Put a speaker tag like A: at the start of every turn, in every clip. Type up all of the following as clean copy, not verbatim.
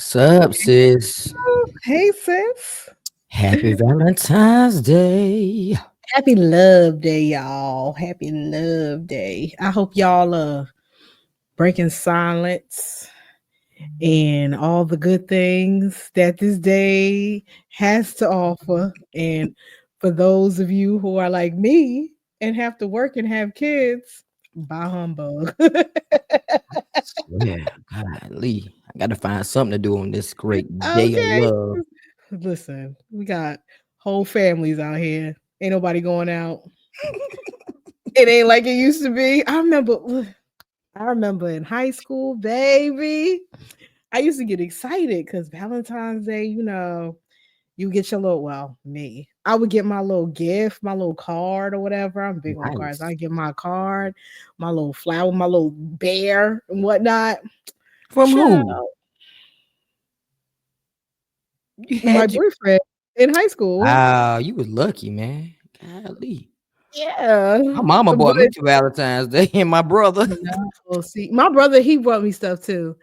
A: What's up, sis?
B: Hey, sis.
A: Happy Valentine's Day.
B: Happy Love Day, y'all. Happy Love Day. I hope y'all breaking silence and all the good things that this day has to offer. And for those of you who are like me and have to work and have kids, bye humbug.
A: Swear, golly, I gotta find something to do on this great day of
B: Okay.
A: love.
B: Listen, we got whole families out here. Ain't nobody going out. It ain't like it used to be. I remember in high school, baby. I used to get excited because Valentine's Day, you get your little, well, me. I would get my little gift, my little card or whatever. I'm big on cards.
A: Nice.
B: I get my card, my little flower, my little bear and whatnot.
A: From who?
B: Child,
A: You
B: my
A: had you.
B: boyfriend in high school.
A: Wow, you was lucky, man. Golly.
B: Yeah.
A: My mama bought me
B: But
A: to Valentine's Day and my brother.
B: no, see, my brother, he brought me stuff too.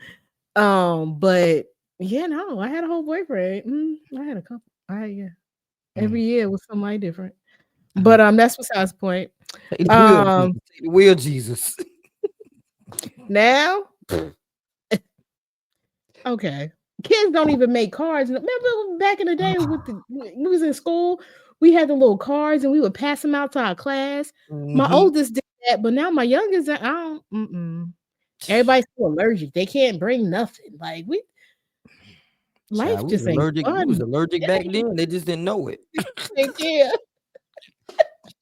B: But yeah, no, I had a whole boyfriend. I had a couple. Yeah.
A: Mm,
B: Every year was somebody different.
A: uh,
B: But that's besides the point.
A: Take the wheel, Jesus.
B: Um,
A: Take the wheel, Jesus.
B: Now, okay. Kids don't even make cards. Remember back in the day with we was in school, we had the little cards and we would pass them out to our class. My
A: Mm-hmm.
B: oldest did that, but now my youngest, I don't. Everybody's so allergic. They can't bring nothing. Like life
A: Child, we was
B: just ain't
A: allergic. We was
B: fun.
A: allergic back then. They just didn't know it.
B: They can't.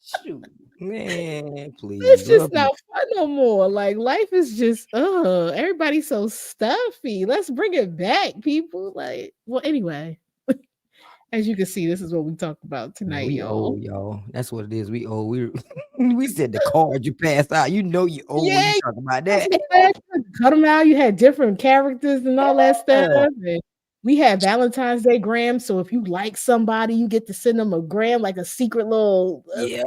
A: Shoot, man, please
B: It's just
A: love you.
B: not fun no more. Like life is just everybody's so stuffy. Let's bring it back, people. Like, well, anyway, as you can see, this is what we talked about
A: Man,
B: tonight,
A: we
B: y'all.
A: old, y'all. That's what it is. We old. We we said the card you passed out. You know you old when
B: Yeah,
A: you talk about
B: that's
A: that.
B: what I'm saying. Cut them out. You had different characters and all that stuff.
A: Yeah.
B: And we had Valentine's Day grams. So if you like somebody, you get to send them a gram, like a secret little.
A: Yeah.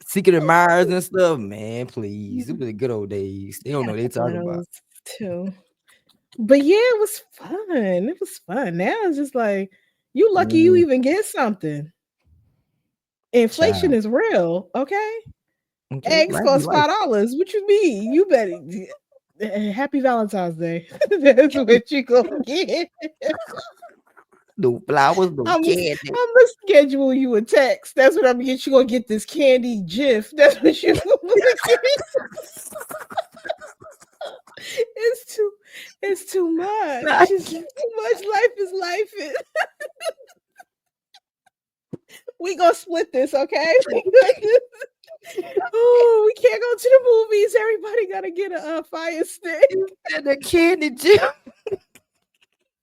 A: Secret admirers and stuff. Man, please. It was the good old days. They don't
B: Had
A: know
B: a
A: what they
B: couple of
A: talking about.
B: those too. But yeah, it was fun. It was fun. Now it's just like you lucky you
A: Mm,
B: even get something. Inflation
A: child.
B: is real, okay?
A: Okay.
B: Eggs
A: Life be
B: cost
A: life.
B: $5. What you mean? You better happy Valentine's Day. That's what you gonna get.
A: No flowers, no
B: I'm
A: candy.
B: gonna schedule you a text. That's what I'm gonna get. You gonna get this candy GIF. That's what you gonna get. It's too, it's too
A: Nah,
B: much. It's too much. Life is life. We gonna split this, okay? Oh, we can't go to the movies. Everybody gotta get a fire stick.
A: you said the candy gym.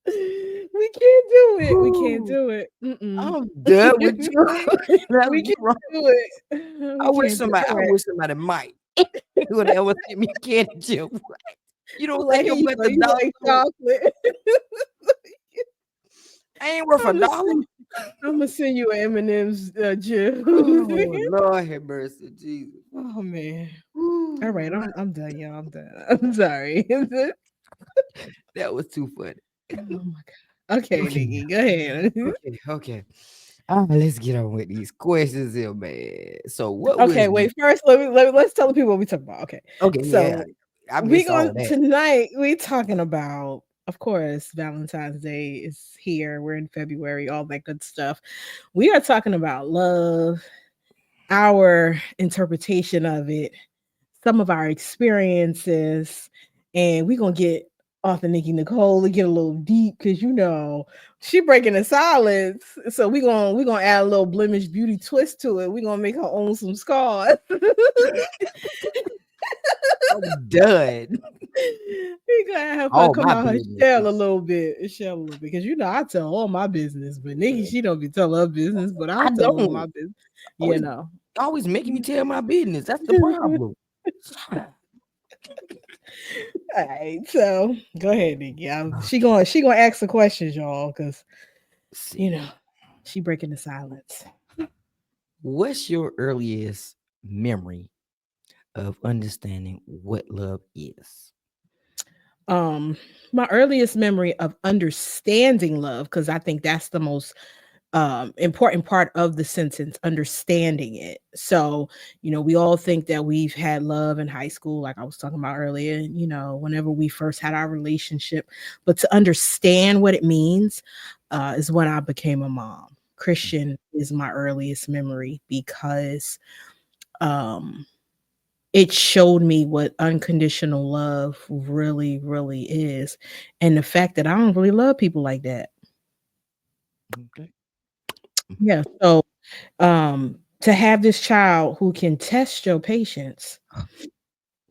B: We can't do it. We can't
A: Ooh,
B: do it. Mm-mm.
A: I'm done with you. That's
B: We
A: you
B: can't
A: wrong.
B: do it.
A: I
B: We
A: wish
B: can't do it.
A: somebody.
B: All
A: I
B: right.
A: wish somebody might. Would ever send me a candy gym. You don't
B: Like,
A: think
B: here
A: I'm
B: you
A: worth
B: go.
A: a
B: You
A: dollar?
B: like chocolate.
A: I ain't worth a
B: I'm gonna
A: dollar.
B: send, I'm gonna send you an M&M's juice.
A: Oh Lord have mercy, Jesus.
B: Oh man. All right,
A: Ooh,
B: I'm done, y'all. I'm done. I'm sorry. Oh
A: that was too funny.
B: my god. Okay,
A: Okay,
B: Nikki, go ahead.
A: okay. Let's get on with these questions here, man. So, what
B: Okay,
A: was
B: wait. First, let's tell the people what we talk about. Okay,
A: okay? Yeah,
B: so
A: I
B: we
A: missed
B: going
A: all that.
B: tonight. We talking about, of course, Valentine's Day is here. We're in February, all that good stuff. We are talking about love, our interpretation of it, some of our experiences, and we're gonna get author Nikki Nicole to get a little deep because she breaking the silence. So we gonna add a little blemish beauty twist to it. We're gonna make her own some scars.
A: I'm done.
B: We gotta help her
A: All
B: come
A: my
B: out her
A: business.
B: shell a little bit. Shell a little bit. Because I tell all my business, but Nikki, she don't be telling her business, but
A: I
B: I'll tell all my
A: don't
B: business. You
A: always
B: know.
A: always making me tell my business. That's the problem.
B: All right, so go ahead, Nikki. She gonna ask the questions, y'all, because you know
A: See,
B: she breaking the silence.
A: what's your earliest memory of understanding what love is?
B: Um, my earliest memory of understanding love, because I think that's the most important part of the sentence, understanding it. So, we all think that we've had love in high school, like I was talking about earlier, whenever we first had our relationship. But to understand what it means is when I became a mom. Christian is my earliest memory because um, it showed me what unconditional love really, really is. And the fact that I don't really love people like that.
A: Okay.
B: Yeah. So to have this child who can test your patience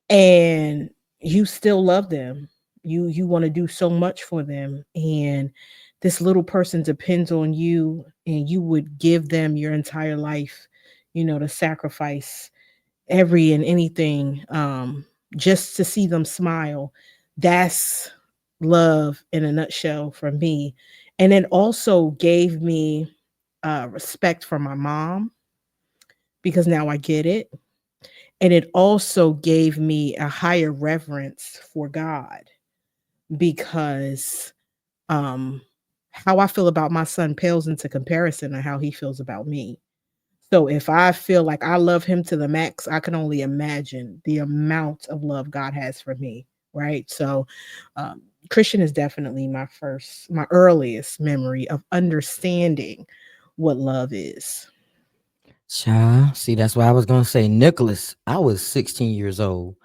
B: and you still love them, you want to do so much for them, and this little person depends on you, and you would give them your entire life, to sacrifice every and anything, just to see them smile. That's love in a nutshell for me. And it also gave me respect for my mom, because now I get it. And it also gave me a higher reverence for God, because um, how I feel about my son pales into comparison to how he feels about me. So if I feel like I love him to the max, I can only imagine the amount of love God has for me. Right. So um, Christian is definitely my earliest memory of understanding what love is.
A: Child, see, that's why I was gonna say Nicholas. I was 16 years old.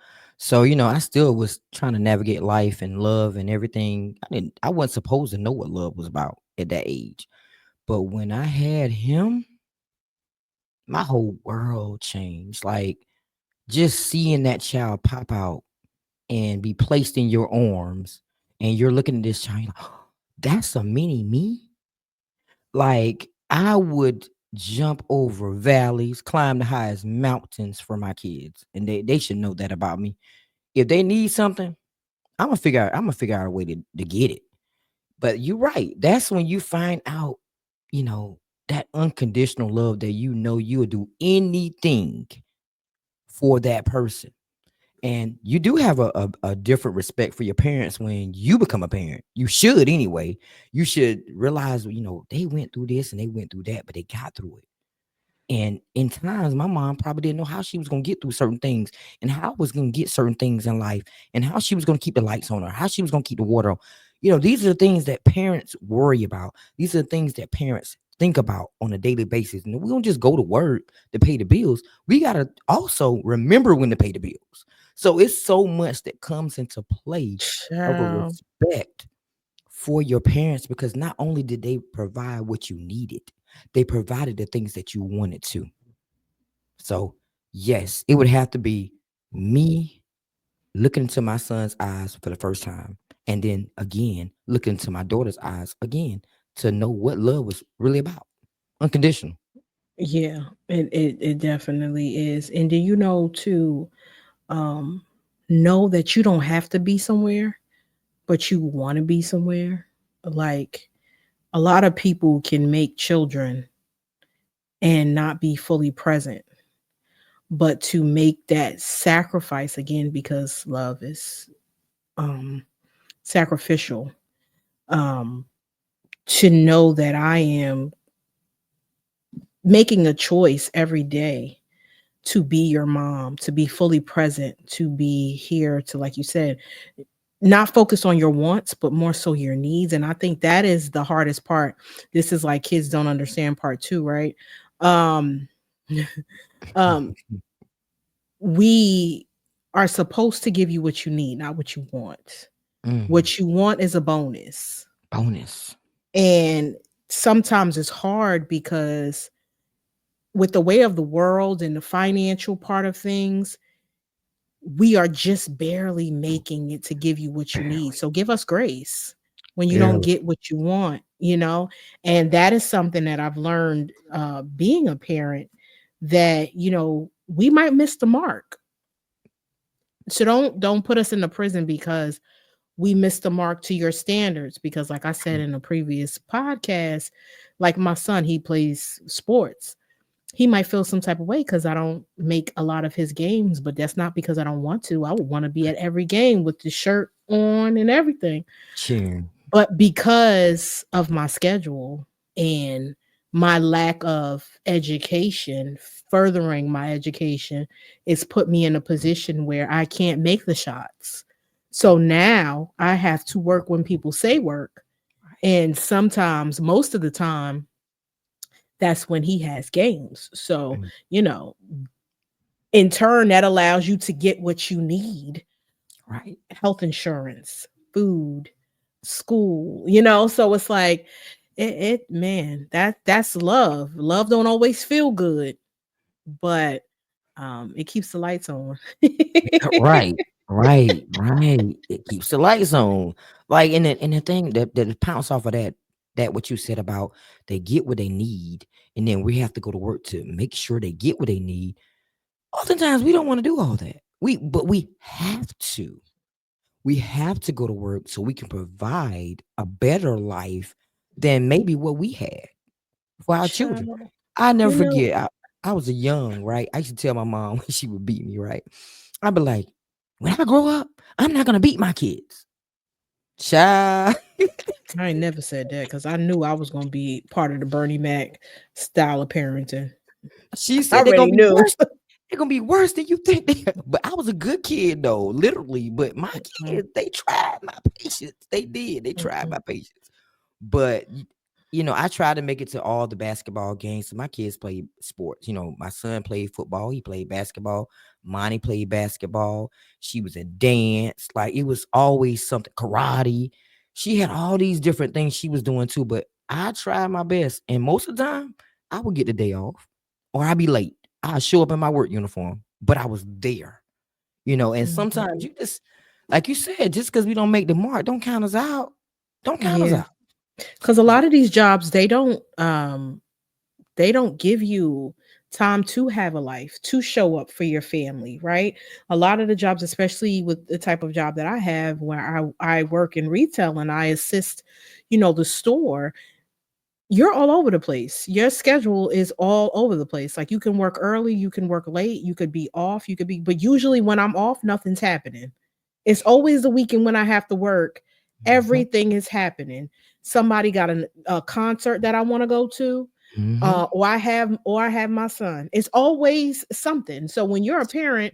A: So, I still was trying to navigate life and love and everything. I wasn't supposed to know what love was about at that age. But when I had him, my whole world changed. Like just seeing that child pop out and be placed in your arms, and you're looking at this child, you're like, that's a mini me. Like I would jump over valleys, climb the highest mountains for my kids, and they should know that about me. If they need something, I'm gonna figure out a way to get it. But you're right. That's when you find out, you know, that unconditional love that you'll do anything for that person. And you do have a different respect for your parents when you become a parent. You should anyway. You should realize, they went through this and they went through that, but they got through it. And in times, my mom probably didn't know how she was gonna get through certain things and how I was gonna get certain things in life and how she was gonna keep the lights on or how she was gonna keep the water on. These are the things that parents worry about. These are the things that parents think about on a daily basis. And we don't just go to work to pay the bills. We gotta also remember when to pay the bills. So it's so much that comes into play of a
B: Child.
A: respect for your parents, because not only did they provide what you needed, they provided the things that you wanted to. So, yes, it would have to be me looking into my son's eyes for the first time, and then again, looking into my daughter's eyes again to know what love was really about. Unconditional.
B: Yeah, it definitely is. And do you know to um know that you don't have to be somewhere, but you want to be somewhere? Like a lot of people can make children and not be fully present, but to make that sacrifice again, because love is um sacrificial, um to know that I am making a choice every day to be your mom, to be fully present, to be here, to, like you said, not focus on your wants, but more so your needs. And I think that is the hardest part. This is like kids don't understand part two, right? Um, um, we are supposed to give you what you need, not what you want.
A: Mm,
B: What you want is a bonus.
A: bonus.
B: And sometimes it's hard because with the way of the world and the financial part of things, we are just barely making it to give you what you need.
A: Barely.
B: So give us grace when you don't
A: Barely.
B: get what you want. And that is something that I've learned being a parent, that, we might miss the mark. So don't put us in the prison because we missed the mark to your standards. Because like I said in a previous podcast, like my son, he plays sports. He might feel some type of way because I don't make a lot of his games, but that's not because I don't want to. I would want to be at every game with the shirt on and everything.
A: Cheering.
B: But because of my schedule and my lack of education, furthering my education, it's put me in a position where I can't make the shots. So now I have to work when people say work. And sometimes, most of the time, that's when he has games. So,
A: Mm,
B: you know, in turn, that allows you to get what you need:
A: right.
B: health insurance, food, school, so it's like man, that's love. Love don't always feel good, but it keeps the lights on.
A: Right, right. It keeps the lights on. Like, and the thing that pounce off of that what you said about they get what they need, and then we have to go to work to make sure they get what they need. Oftentimes we don't want to do all that. But we have to. We have to go to work so we can provide a better life than maybe what we had for our children.
B: Child,
A: I never
B: you know,
A: forget. I was a young, right? I used to tell my mom when she would beat me, right? I'd be like, when I grow up, I'm not gonna beat my kids. Child.
B: I ain't never said that because I knew I was gonna be part of the Bernie Mac style of parenting.
A: She
B: I
A: said they're gonna
B: already
A: be
B: knew.
A: worse. They're gonna be worse than you think they are. But I was a good kid though, literally. But my
B: Mm,
A: kids, they tried my patience. They did. They
B: mm,
A: tried
B: mm.
A: my patience. But I try to make it to all the basketball games. So my kids play sports. My son played football. He played basketball. Monty played basketball. She was in dance. Like it was always something. Karate. She had all these different things she was doing too. But I tried my best, and most of the time, I would get the day off, or I'd be late. I'd show up in my work uniform, but I was there. And
B: Mhm.
A: sometimes you just, like you said, just because we don't make the mark, don't count us out. Don't count us
B: Yeah,
A: out.
B: because a lot of these jobs, they don't give you time to have a life, to show up for your family, right? A lot of the jobs, especially with the type of job that I have, where I work in retail and I assist, the store, you're all over the place. Your schedule is all over the place. Like, you can work early, you can work late, you could be off, but usually when I'm off, nothing's happening. It's always the weekend when I have to work.
A: Mhm,
B: Everything is happening. Somebody got a concert that I want to go to,
A: mhm.
B: or I have my son. It's always something. So when you're a parent,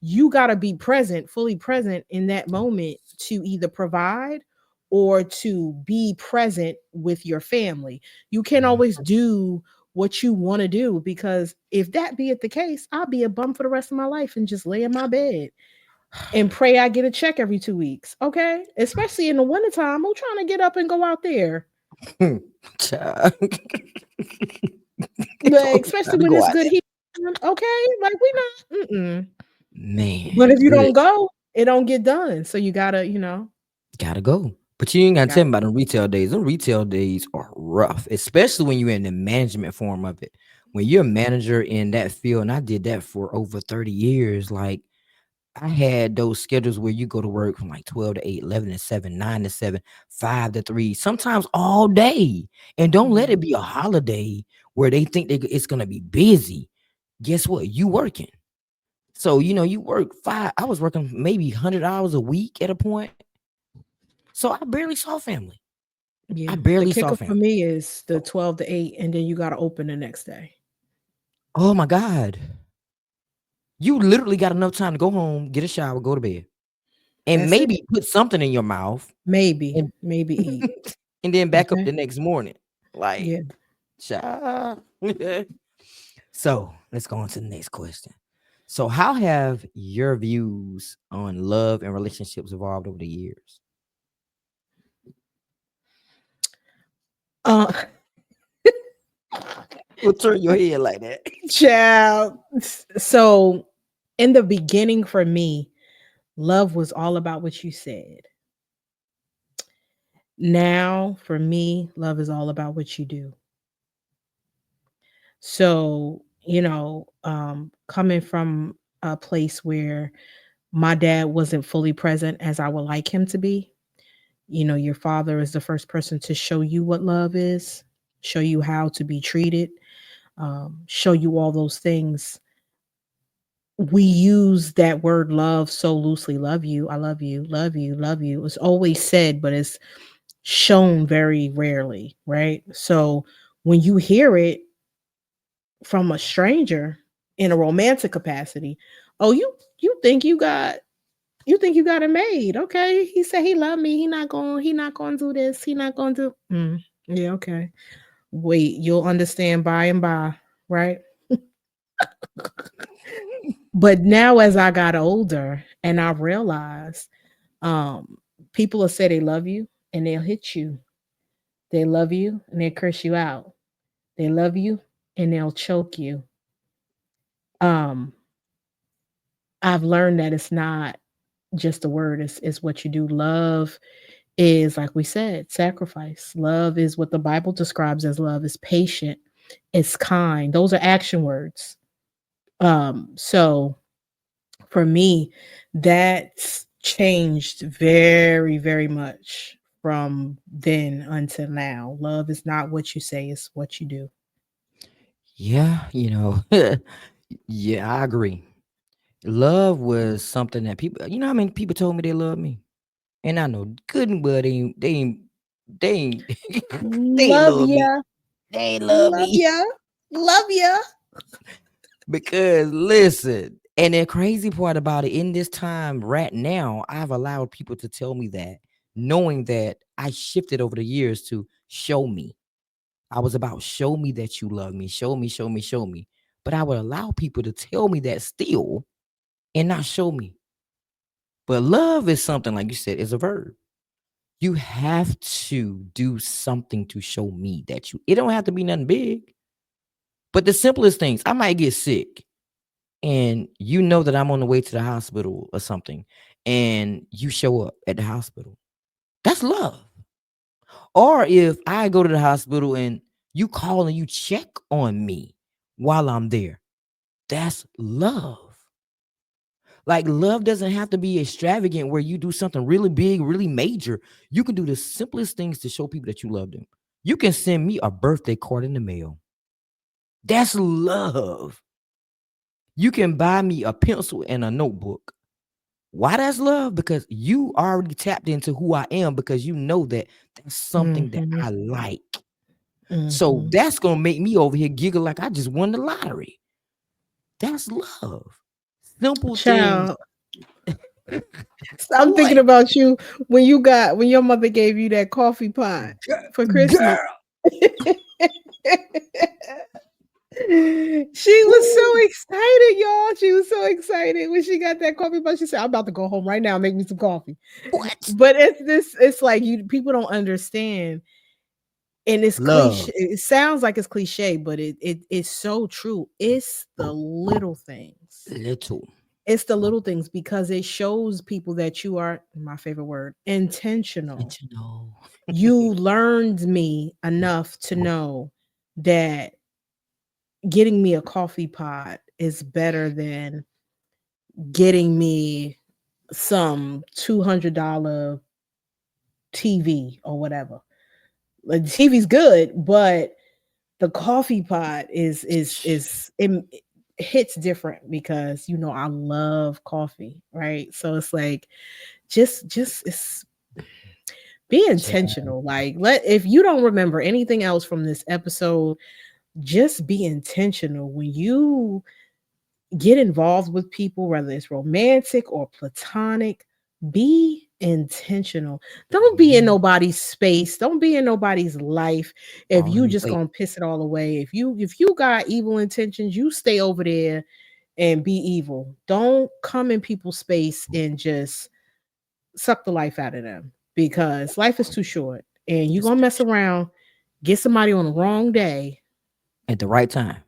B: you got to be present, fully present in that moment, to either provide or to be present with your family. You can't always do what you want to do, because if that be it the case, I'll be a bum for the rest of my life and just lay in my bed and pray I get a check every 2 weeks. Okay. Especially in the wintertime. Who's trying to get up and go out there?
A: Child.
B: Like,
A: Always
B: especially
A: trying to
B: when
A: go
B: it's
A: out
B: good
A: there.
B: heat. Okay. Like, we not. Mm-mm. But
A: Man,
B: if you
A: look,
B: don't go, it don't get done. So you gotta,
A: gotta go. But you ain't gotta tell
B: gotta
A: me about
B: go.
A: them retail days. Them retail days are rough, especially when you're in the management form of it. When you're a manager in that field, and I did that for over 30 years, like I had those schedules where you go to work from like 12 to 8, 11 to 7, 9 to 7, 5 to 3, sometimes all day. And don't let
B: Yeah.
A: it be a holiday where they think it's going to be busy. Guess what? You working. So, you work I was working maybe 100 hours a week at a point. So I barely saw family. I
B: Yeah. The
A: barely saw
B: kicker for
A: family.
B: me is the
A: So,
B: 12 to 8, and then you gotta open the next day.
A: oh my God. You literally got enough time to go home, get a shower, go to bed, and
B: That's it.
A: maybe put something in your mouth
B: Maybe.
A: and
B: Maybe eat.
A: and then back up
B: Okay.
A: the next morning. Like,
B: Yeah.
A: child. So let's go on to the next question. So, how have your views on love and relationships evolved over the years?
B: Uh
A: We'll turn your head like that.
B: Child. So in the beginning, for me, love was all about what you said. Now, for me, love is all about what you do. So, coming from a place where my dad wasn't fully present as I would like him to be, your father is the first person to show you what love is, show you how to be treated, show you all those things. we use that word love so loosely. Love you, I love you, love you, love you. It's always said, but it's shown very rarely, right? So when you hear it from a stranger in a romantic capacity, oh, you think you got it made. Okay. He said he loved me. He not gonna do this. He not gonna do yeah, okay. Wait, you'll understand by and by, right? But now as I got older and I realized, people will say they love you and they'll hit you. They love you and they curse you out. They love you and they'll choke you. Um, I've learned that it's not just a word, it's what you do. Love is, like we said, sacrifice. Love is what the Bible describes as love, is patient, it's kind. Those are action words. So for me, that's changed very, very much from then until now. Love is not what you say, it's what you do.
A: Yeah, yeah, I agree. Love was something that people, I mean, people told me they love me, and I know good and well they ain't, they ain't
B: Love
A: love me.
B: ya,
A: They ain't love
B: love
A: me
B: ya, love ya.
A: because listen, and the crazy part about it, in this time right now, I've allowed people to tell me that, knowing that I shifted over the years to show me. I was about show me that you love me, show me, show me, show me. But I would allow people to tell me that still and not show me. But love is something, like you said, is a verb. You have to do something to show me that you, it don't have to be nothing big. But the simplest things, I might get sick and you know that I'm on the way to the hospital or something, and you show up at the hospital. That's love. Or if I go to the hospital and you call and you check on me while I'm there, that's love. Like, love doesn't have to be extravagant where you do something really big, really major. You can do the simplest things to show people that you love them. You can send me a birthday card in the mail. That's love. You can buy me a pencil and a notebook. Why that's love? Because you already tapped into who I am, because you know that that's something that
B: Mhm,
A: I like. So
B: mhm.
A: that's gonna make me over here giggle like I just won the lottery. That's love. Simple things.
B: Child, I'm thinking
A: What?
B: about you when your mother gave you that coffee pot for Christmas.
A: Girl.
B: She was so
A: Ooh,
B: excited, y'all. She was so excited when she got that coffee pot. She said, "I'm about to go home right now and make me some coffee."
A: what?
B: But it's like you people don't understand. And it's cliche.
A: Love.
B: It sounds like it's cliche, but it's so true. It's the little things.
A: Little.
B: It's the little things because it shows people that you are, my favorite word, intentional.
A: Intentional.
B: You learned me enough to know that getting me a coffee pot is better than getting me some $200 TV or whatever. Like the TV's good, but the coffee pot is it hits different because I love coffee, right? So it's like just it's be
A: Child.
B: intentional. Like let if you don't remember anything else from this episode, just be intentional when you get involved with people, whether it's romantic or platonic. Be intentional. Don't be in
A: Yeah.
B: nobody's space. Don't be in nobody's life if
A: Oh, let
B: you
A: me
B: just
A: wait.
B: gonna piss it all away. If you got evil intentions, you stay over there and be evil. Don't come in people's space and just suck the life out of them because life is too short and you're
A: It's
B: gonna
A: too
B: mess
A: short.
B: around, get somebody on the wrong day,
A: At the right time.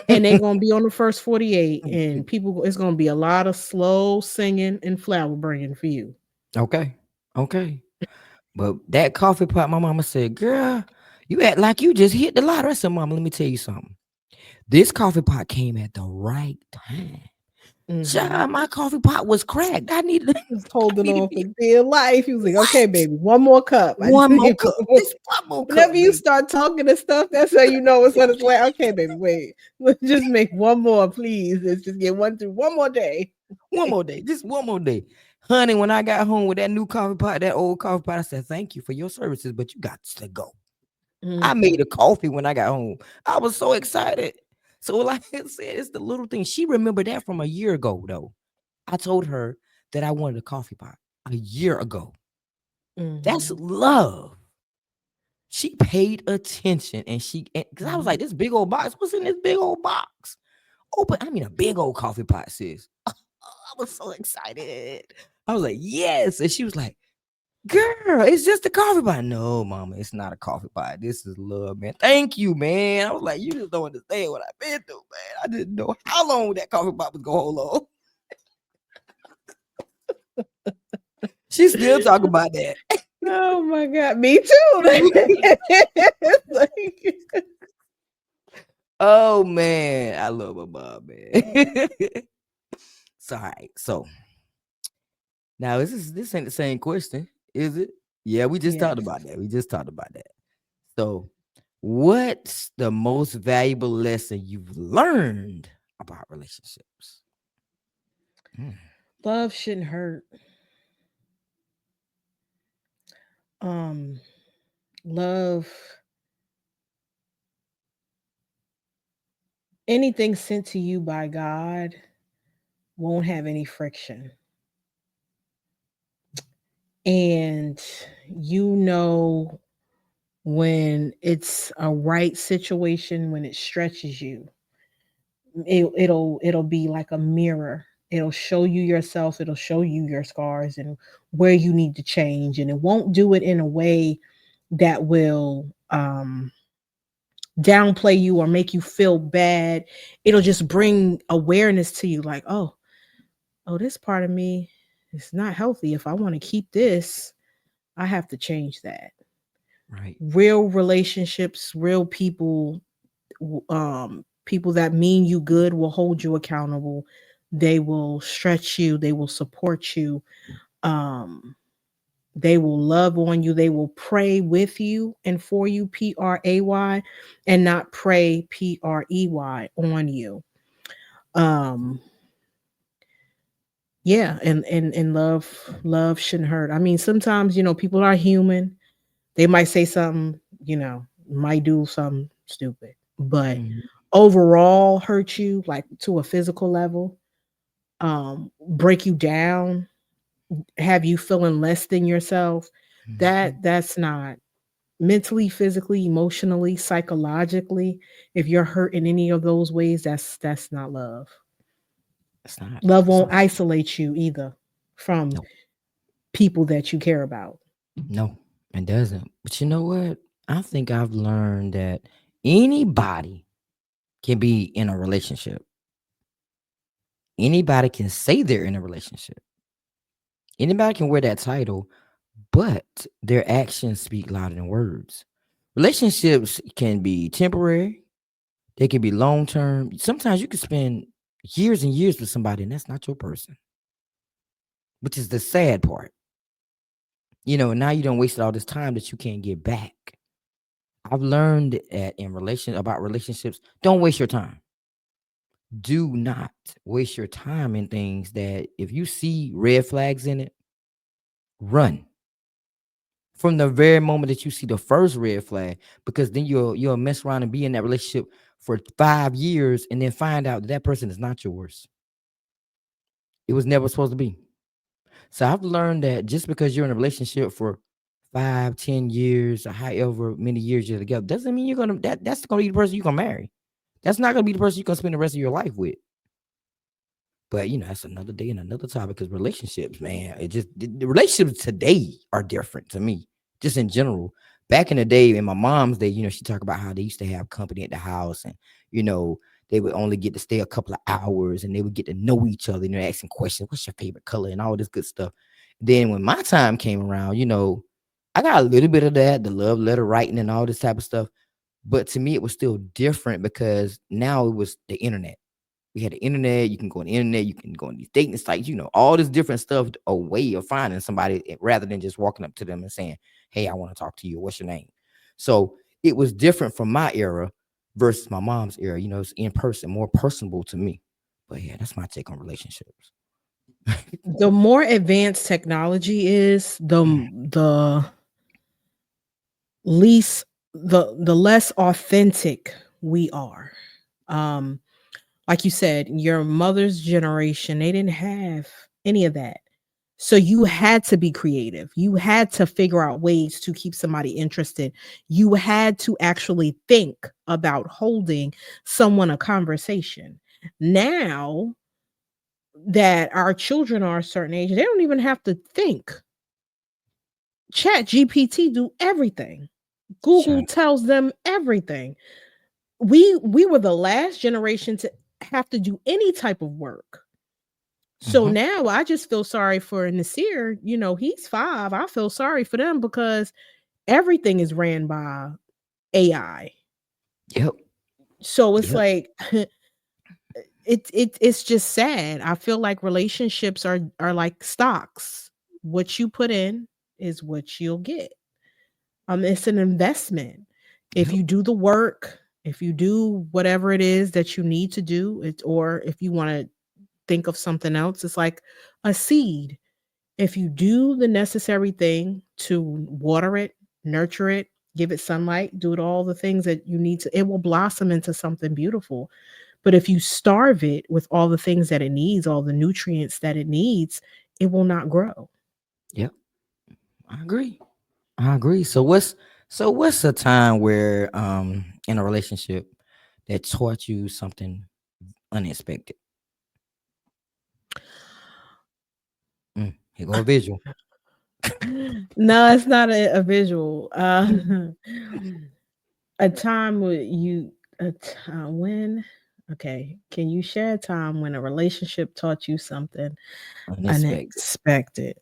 B: and they're gonna be on the first 48, and people it's gonna be a lot of slow singing and flower bringing for you.
A: Okay. Okay. But that coffee pot, my mama said, girl, you act like you just hit the lottery. I said, Mama, let me tell you something. This coffee pot came at the right time.
B: Mm-hmm.
A: Child, my coffee pot was cracked. I needed,
B: Just
A: I
B: holding
A: needed
B: on
A: me
B: for dear life. He was like, okay,
A: what?
B: baby, one more cup. I just
A: One more
B: need
A: cup.
B: one more.
A: Just one more
B: Whenever
A: cup,
B: you
A: baby.
B: start talking and stuff, that's how you know it's on its way. Okay, baby, wait. Let's just make one more, please. Let's just get one through one more day.
A: One more day. Just one more day. Honey, when I got home with that new coffee pot, that old coffee pot, I said, thank you for your services, but you got to go. I made
B: Mm-hmm.
A: a coffee when I got home. I was so excited. So, like I said, it's the little thing. She remembered that from a year ago, though. I told her that I wanted a coffee pot a year ago. That's
B: Mm-hmm.
A: love. She paid attention and because I was like, this big old box, what's in this big old box? Open, I mean, a big old coffee pot, sis. I was so excited. I was like, yes. And she was like, girl, it's just a coffee pot. No, mama, it's not a coffee pot. This is love, man. Thank you, man. I was like, you just don't understand what I've been through, man. I didn't know how long that coffee pot was going to hold on. She still talking about that.
B: Oh my God, me too. It's like,
A: Oh, man. I love my mom, man. So, all right. So, now this ain't the same question, is it? Yeah, we just talked
B: yes.
A: about that. We just talked about that. So, what's the most valuable lesson you've learned about relationships? Mm,
B: Love shouldn't hurt. Um, love, anything sent to you by God won't have any friction. And you know when it's a right situation, when it stretches you, it'll be like a mirror. It'll show you yourself, it'll show you your scars and where you need to change. And it won't do it in a way that will downplay you or make you feel bad. It'll just bring awareness to you like, oh, this part of me is not healthy. If I want to keep this, I have to change that.
A: right.
B: Real relationships, real people, people that mean you good will hold you accountable. They will stretch you, they will support you. Um, they will love on you. They will pray with you and for you, PRAY, and not pray PREY on you. Um, yeah, and love shouldn't hurt. I mean, sometimes people are human. They might say something, might do something stupid, but
A: Mhm,
B: overall hurt you like to a physical level, break you down, have you feeling less than yourself.
A: mhm.
B: That's not mentally, physically, emotionally, psychologically. If you're hurt in any of those ways, that's not love.
A: It's not.
B: Love
A: It's
B: won't
A: not.
B: isolate you either from
A: No,
B: people that you care about.
A: no, it doesn't. But you know what? I think I've learned that anybody can be in a relationship. Anybody can say they're in a relationship. Anybody can wear that title, but their actions speak louder than words. Relationships can be temporary, they can be long term. Sometimes you can spend years and years with somebody, and that's not your person, which is the sad part. Now you don't waste all this time that you can't get back. I've learned that about relationships, don't waste your time. Do not waste your time in things that if you see red flags in it, run from the very moment that you see the first red flag, because then you'll mess around and be in that relationship for 5 years and then find out that that person is not yours. It was never supposed to be. So I've learned that just because you're in a relationship for 5, 10 years, or however many years you're together, doesn't mean that's gonna be the person you're gonna marry. That's not gonna be the person you're gonna spend the rest of your life with. But that's another day and another topic, because relationships, man, the relationships today are different to me, just in general. Back in the day, in my mom's day, she talked about how they used to have company at the house, and you know, they would only get to stay a couple of hours, and they would get to know each other, asking questions, what's your favorite color, and all this good stuff. Then when my time came around, I got a little bit of that, the love letter writing and all this type of stuff. But to me, it was still different because now it was the internet. We had the internet. You can go on the internet. You can go on these dating sites. All this different stuff. A way of finding somebody rather than just walking up to them and saying, "Hey, I want to talk to you. What's your name?" So it was different from my era versus my mom's era. It's in person, more personable to me. But yeah, that's my take on relationships.
B: The more advanced technology is, the least the less authentic we are. Um, like you said, your mother's generation, they didn't have any of that. So you had to be creative. You had to figure out ways to keep somebody interested. You had to actually think about holding someone a conversation. Now that our children are a certain age, they don't even have to think. Chat GPT do everything. Google
A: Sure.
B: tells them everything. We were the last generation to have to do any type of work. So
A: Hmm.
B: now I just feel sorry for Nasir. He's 5. I feel sorry for them because everything is ran by AI.
A: Yep.
B: So it's
A: Yep.
B: like it's just sad. I feel like relationships are like stocks. What you put in is what you'll get. It's an investment. If
A: Yep.
B: you do the work, if you do whatever it is that you need to do, or if you want to think of something else, it's like a seed. If you do the necessary thing to water it, nurture it, give it sunlight, do it all the things that you need to, it will blossom into something beautiful. But if you starve it with all the things that it needs, all the nutrients that it needs, it will not grow.
A: Yep. I agree. I agree. So what's a time where in a relationship that taught you something unexpected? Here go a visual.
B: No, it's not a visual. A time where a time when okay, can you share a time when a relationship taught you something
A: Unexpected.
B: unexpected?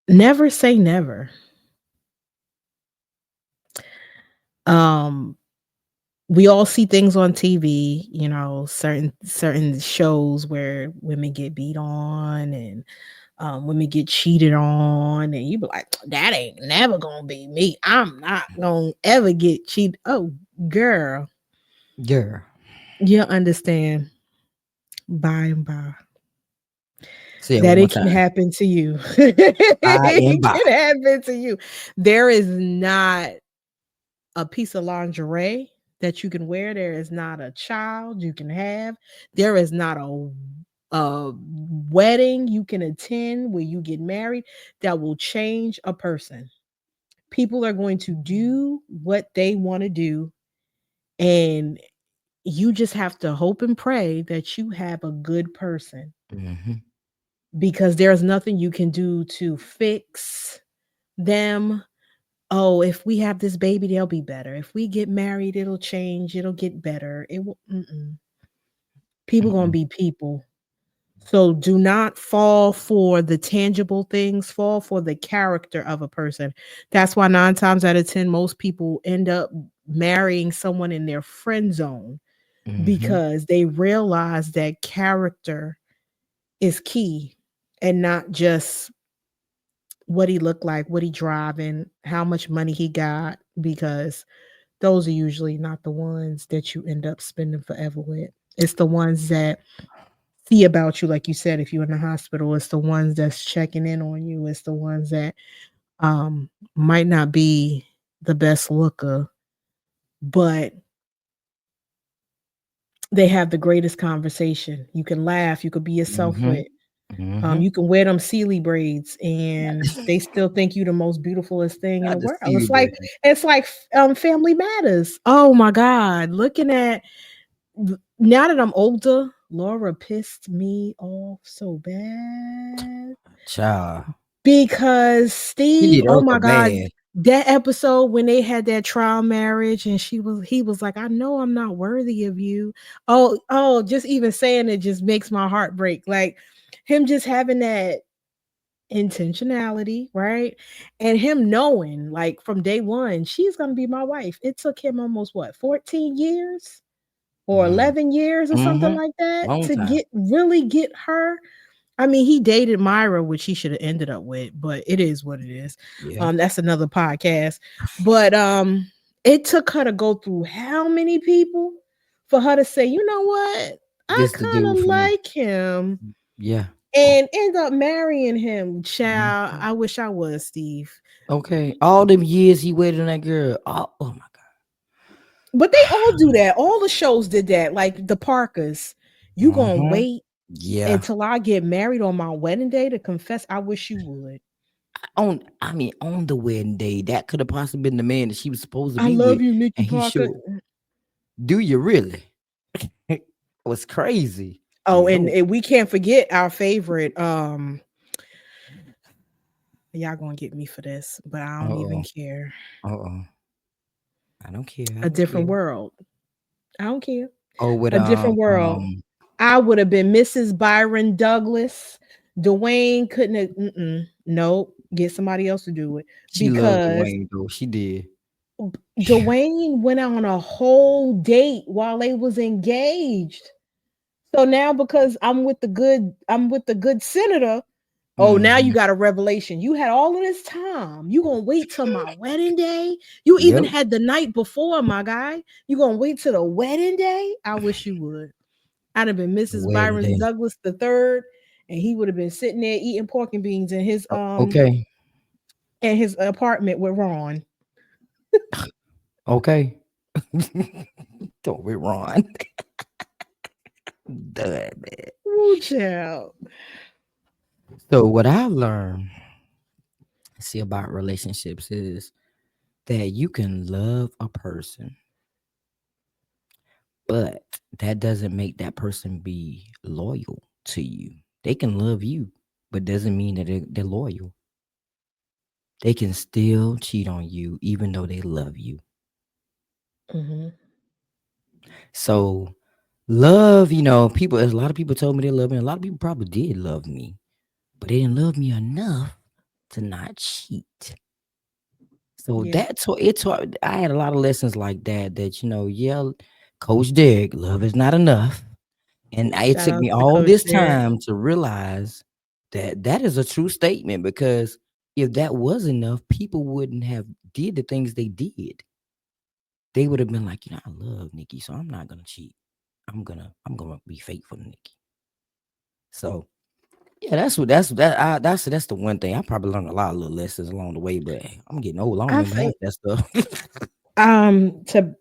B: Never say never. Um, we all see things on TV, certain shows where women get beat on and women get cheated on, and you be like, that ain't never gonna be me. I'm not gonna ever get cheated. Oh, girl,
A: Girl.
B: you understand by and by
A: Say it one
B: that
A: more
B: it can
A: time.
B: happen to you.
A: By and
B: It
A: by.
B: can happen to you. There is not a piece of lingerie that you can wear. There is not a child you can have. There is not a wedding you can attend where you get married that will change a person. People are going to do what they want to do, and you just have to hope and pray that you have a good person,
A: Hmm.
B: because there's nothing you can do to fix them. Oh, if we have this baby, they'll be better. If we get married, it'll change. It'll get better. It will. Mm-mm. People gonna
A: Mm-mm.
B: be people. So do not fall for the tangible things. Fall for the character of a person. That's why 9 times out of 10, most people end up marrying someone in their friend zone,
A: Hmm.
B: because they realize that character is key, and not just what he looked like, what he driving, how much money he got, because those are usually not the ones that you end up spending forever with. It's the ones that see about you, like you said, if you're in the hospital, it's the ones that's checking in on you, it's the ones that um might not be the best looker, but they have the greatest conversation. You can laugh, you could be yourself
A: Hmm.
B: with.
A: Hmm.
B: You can wear them Sealy braids and they still think you the most beautifulest thing in the
A: Not the
B: world.
A: sealy bread.
B: It's like Family Matters. Oh my God. Looking at now that I'm older, Laura pissed me off so bad
A: Child.
B: because
A: He
B: Steve,
A: did her
B: oh my
A: so
B: God,
A: bad.
B: that episode when they had that trial marriage and he was like, I know I'm not worthy of you. Oh, just even saying it just makes my heart break. Like him just having that intentionality, right? And him knowing, like from day one, she's gonna be my wife. It took him almost what, 14 years or
A: Mm.
B: 11 years or something
A: Mm-hmm.
B: like that
A: Long
B: to
A: time.
B: get her. I mean, he dated Myra, which he should have ended up with, but it is what it is.
A: Yeah.
B: That's another podcast. But it took her to go through how many people for her to say, you know what? I
A: This the
B: kind
A: dude
B: of
A: for me.
B: like him
A: Yeah. Oh.
B: and end up marrying him. Child,
A: Mhm.
B: I wish I was, Steve.
A: Okay. All them years he waited on that girl. Oh my
B: But they all do that. All the shows did that. Like the Parkers. You
A: God.
B: gonna
A: Mm-hmm.
B: wait
A: Yeah.
B: until I get married on my wedding day to confess? I wish you would.
A: On the wedding day, that could have possibly been the man that she was supposed to
B: I
A: be
B: love
A: with,
B: you, Nikki
A: and he
B: Parker.
A: showed. Do you really? It was crazy.
B: Oh,
A: No.
B: and we can't forget our favorite. Y'all gonna get me for this, but I don't even
A: Uh-oh.
B: care.
A: Uh-oh. I don't care. I
B: A
A: don't care.
B: different world. I don't care.
A: Oh, with
B: A different world. I would have been Mrs. Byron Douglas. Dwayne couldn't have. Nope. Get somebody else to do it
A: she loved
B: because
A: Dwayne though. She did. Yeah.
B: Dwayne went on a whole date while they was engaged. So now because I'm with the good senator. Oh, now you
A: Mm-hmm.
B: got a revelation. You had all of this time. You gonna wait till my wedding day? You even
A: Yep.
B: had the night before, my guy. You gonna wait till the wedding day? I wish you would. I'd have been
A: The
B: Mrs.
A: wedding
B: Byron
A: day.
B: Douglas the third, and he would have been sitting there eating pork and beans
A: Okay.
B: in his apartment with Ron.
A: Okay. Don't be wrong. Done, man.
B: Ooh, child.
A: So what I've learned, see about relationships is that you can love a person, but that doesn't make that person be loyal to you. They can love you, but doesn't mean that they're loyal. They can still cheat on you even though they love you.
B: Hmm.
A: So love, people, a lot of people told me they love me. A lot of people probably did love me, but they didn't love me enough to not cheat. So
B: Yeah.
A: I had a lot of lessons like that. Yeah, Coach Derek, love is not enough, and it
B: Shout
A: took
B: out
A: me
B: to
A: all
B: Coach
A: this
B: Derek.
A: time to realize that that is a true statement. Because if that was enough, people wouldn't have did the things they did. They would have been like, I love Nikki, so I'm not gonna cheat. I'm gonna be faithful to Nikki. So yeah, that's the one thing. I probably learned a lot of little lessons along the way, but hey, I'm getting old. I don't
B: I
A: remember half
B: think
A: that stuff.
B: to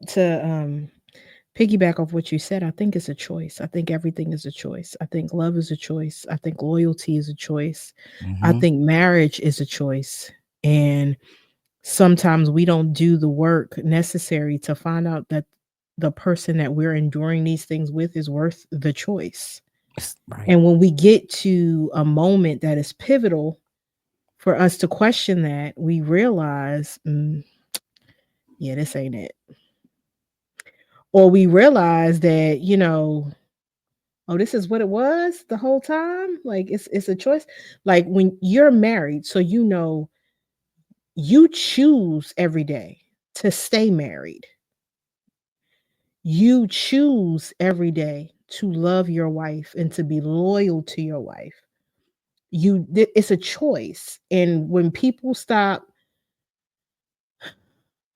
B: piggyback off what you said, I think it's a choice. I think everything is a choice. I think love is a choice. I think loyalty is a choice. I
A: Hmm.
B: think marriage is a choice. And sometimes we don't do the work necessary to find out that the person that we're enduring these things with is worth the choice.
A: Right.
B: And when we get to a moment that is pivotal for us to question that, we realize, yeah, this ain't it. Or we realize that, oh, this is what it was the whole time. Like it's a choice. Like when you're married, so you choose every day to stay married. You choose every day to love your wife and to be loyal to your wife. It's a choice. And when people stop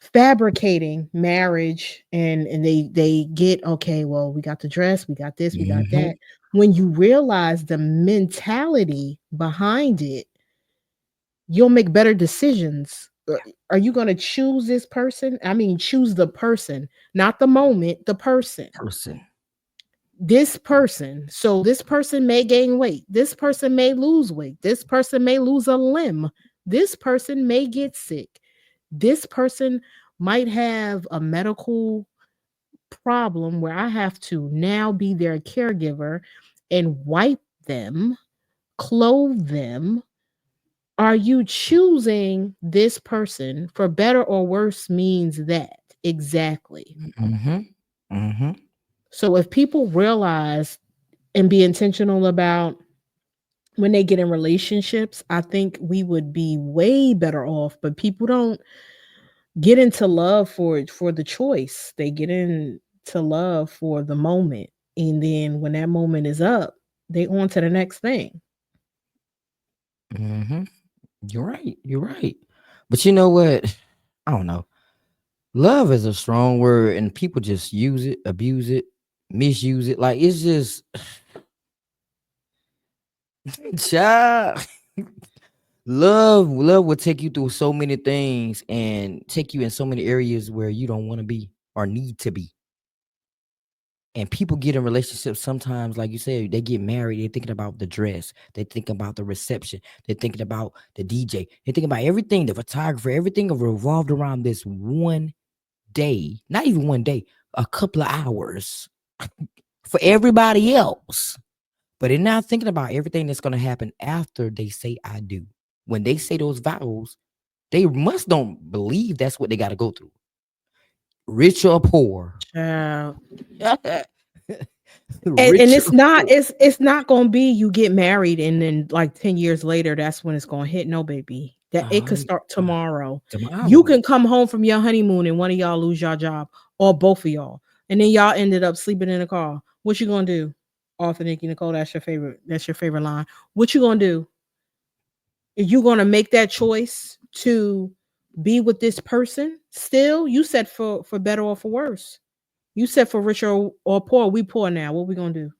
B: fabricating marriage and they get, okay, well, we got the dress, we got this, we got
A: Hmm.
B: that. When you realize the mentality behind it, you'll make better decisions. Are you going to choose this person? I mean, choose the person, not the moment, the person.
A: Person.
B: This person. So this person may gain weight. This person may lose weight. This person may lose a limb. This person may get sick. This person might have a medical problem where I have to now be their caregiver and wipe them, clothe them. Are you choosing this person for better or worse means that? Exactly.
A: Hmm. Hmm.
B: So if people realize and be intentional about when they get in relationships, I think we would be way better off. But people don't get into love for the choice. They get into love for the moment. And then when that moment is up, they on to the next thing.
A: Hmm. You're right. You're right. But you know what? I don't know. Love is a strong word, and people just use it, abuse it, misuse it. Like it's just, child. Love will take you through so many things and take you in so many areas where you don't want to be or need to be. And people get in relationships sometimes, like you said, they get married, they're thinking about the dress, they think about the reception, they're thinking about the DJ, they think about everything, the photographer, everything revolved around this one day, not even one day, a couple of hours for everybody else. But they're not thinking about everything that's gonna happen after they say I do. When they say those vows, they must don't believe that's what they gotta go through. Rich or poor.
B: Child. And
A: Rich
B: it's
A: or
B: not
A: poor.
B: it's not gonna be you get married and then like 10 years later that's when it's gonna hit. No, baby. That it could
A: I
B: start tomorrow. You
A: tomorrow.
B: can come home from your honeymoon and one of y'all lose your job, or both of y'all. And then y'all ended up sleeping in a car. What you gonna do? Arthur, Nikki, Nicole, that's your favorite line. What you gonna do? Are you gonna make that choice to be with this person still? You said for better or for worse. You said for richer or poor. We poor now. What we gonna do?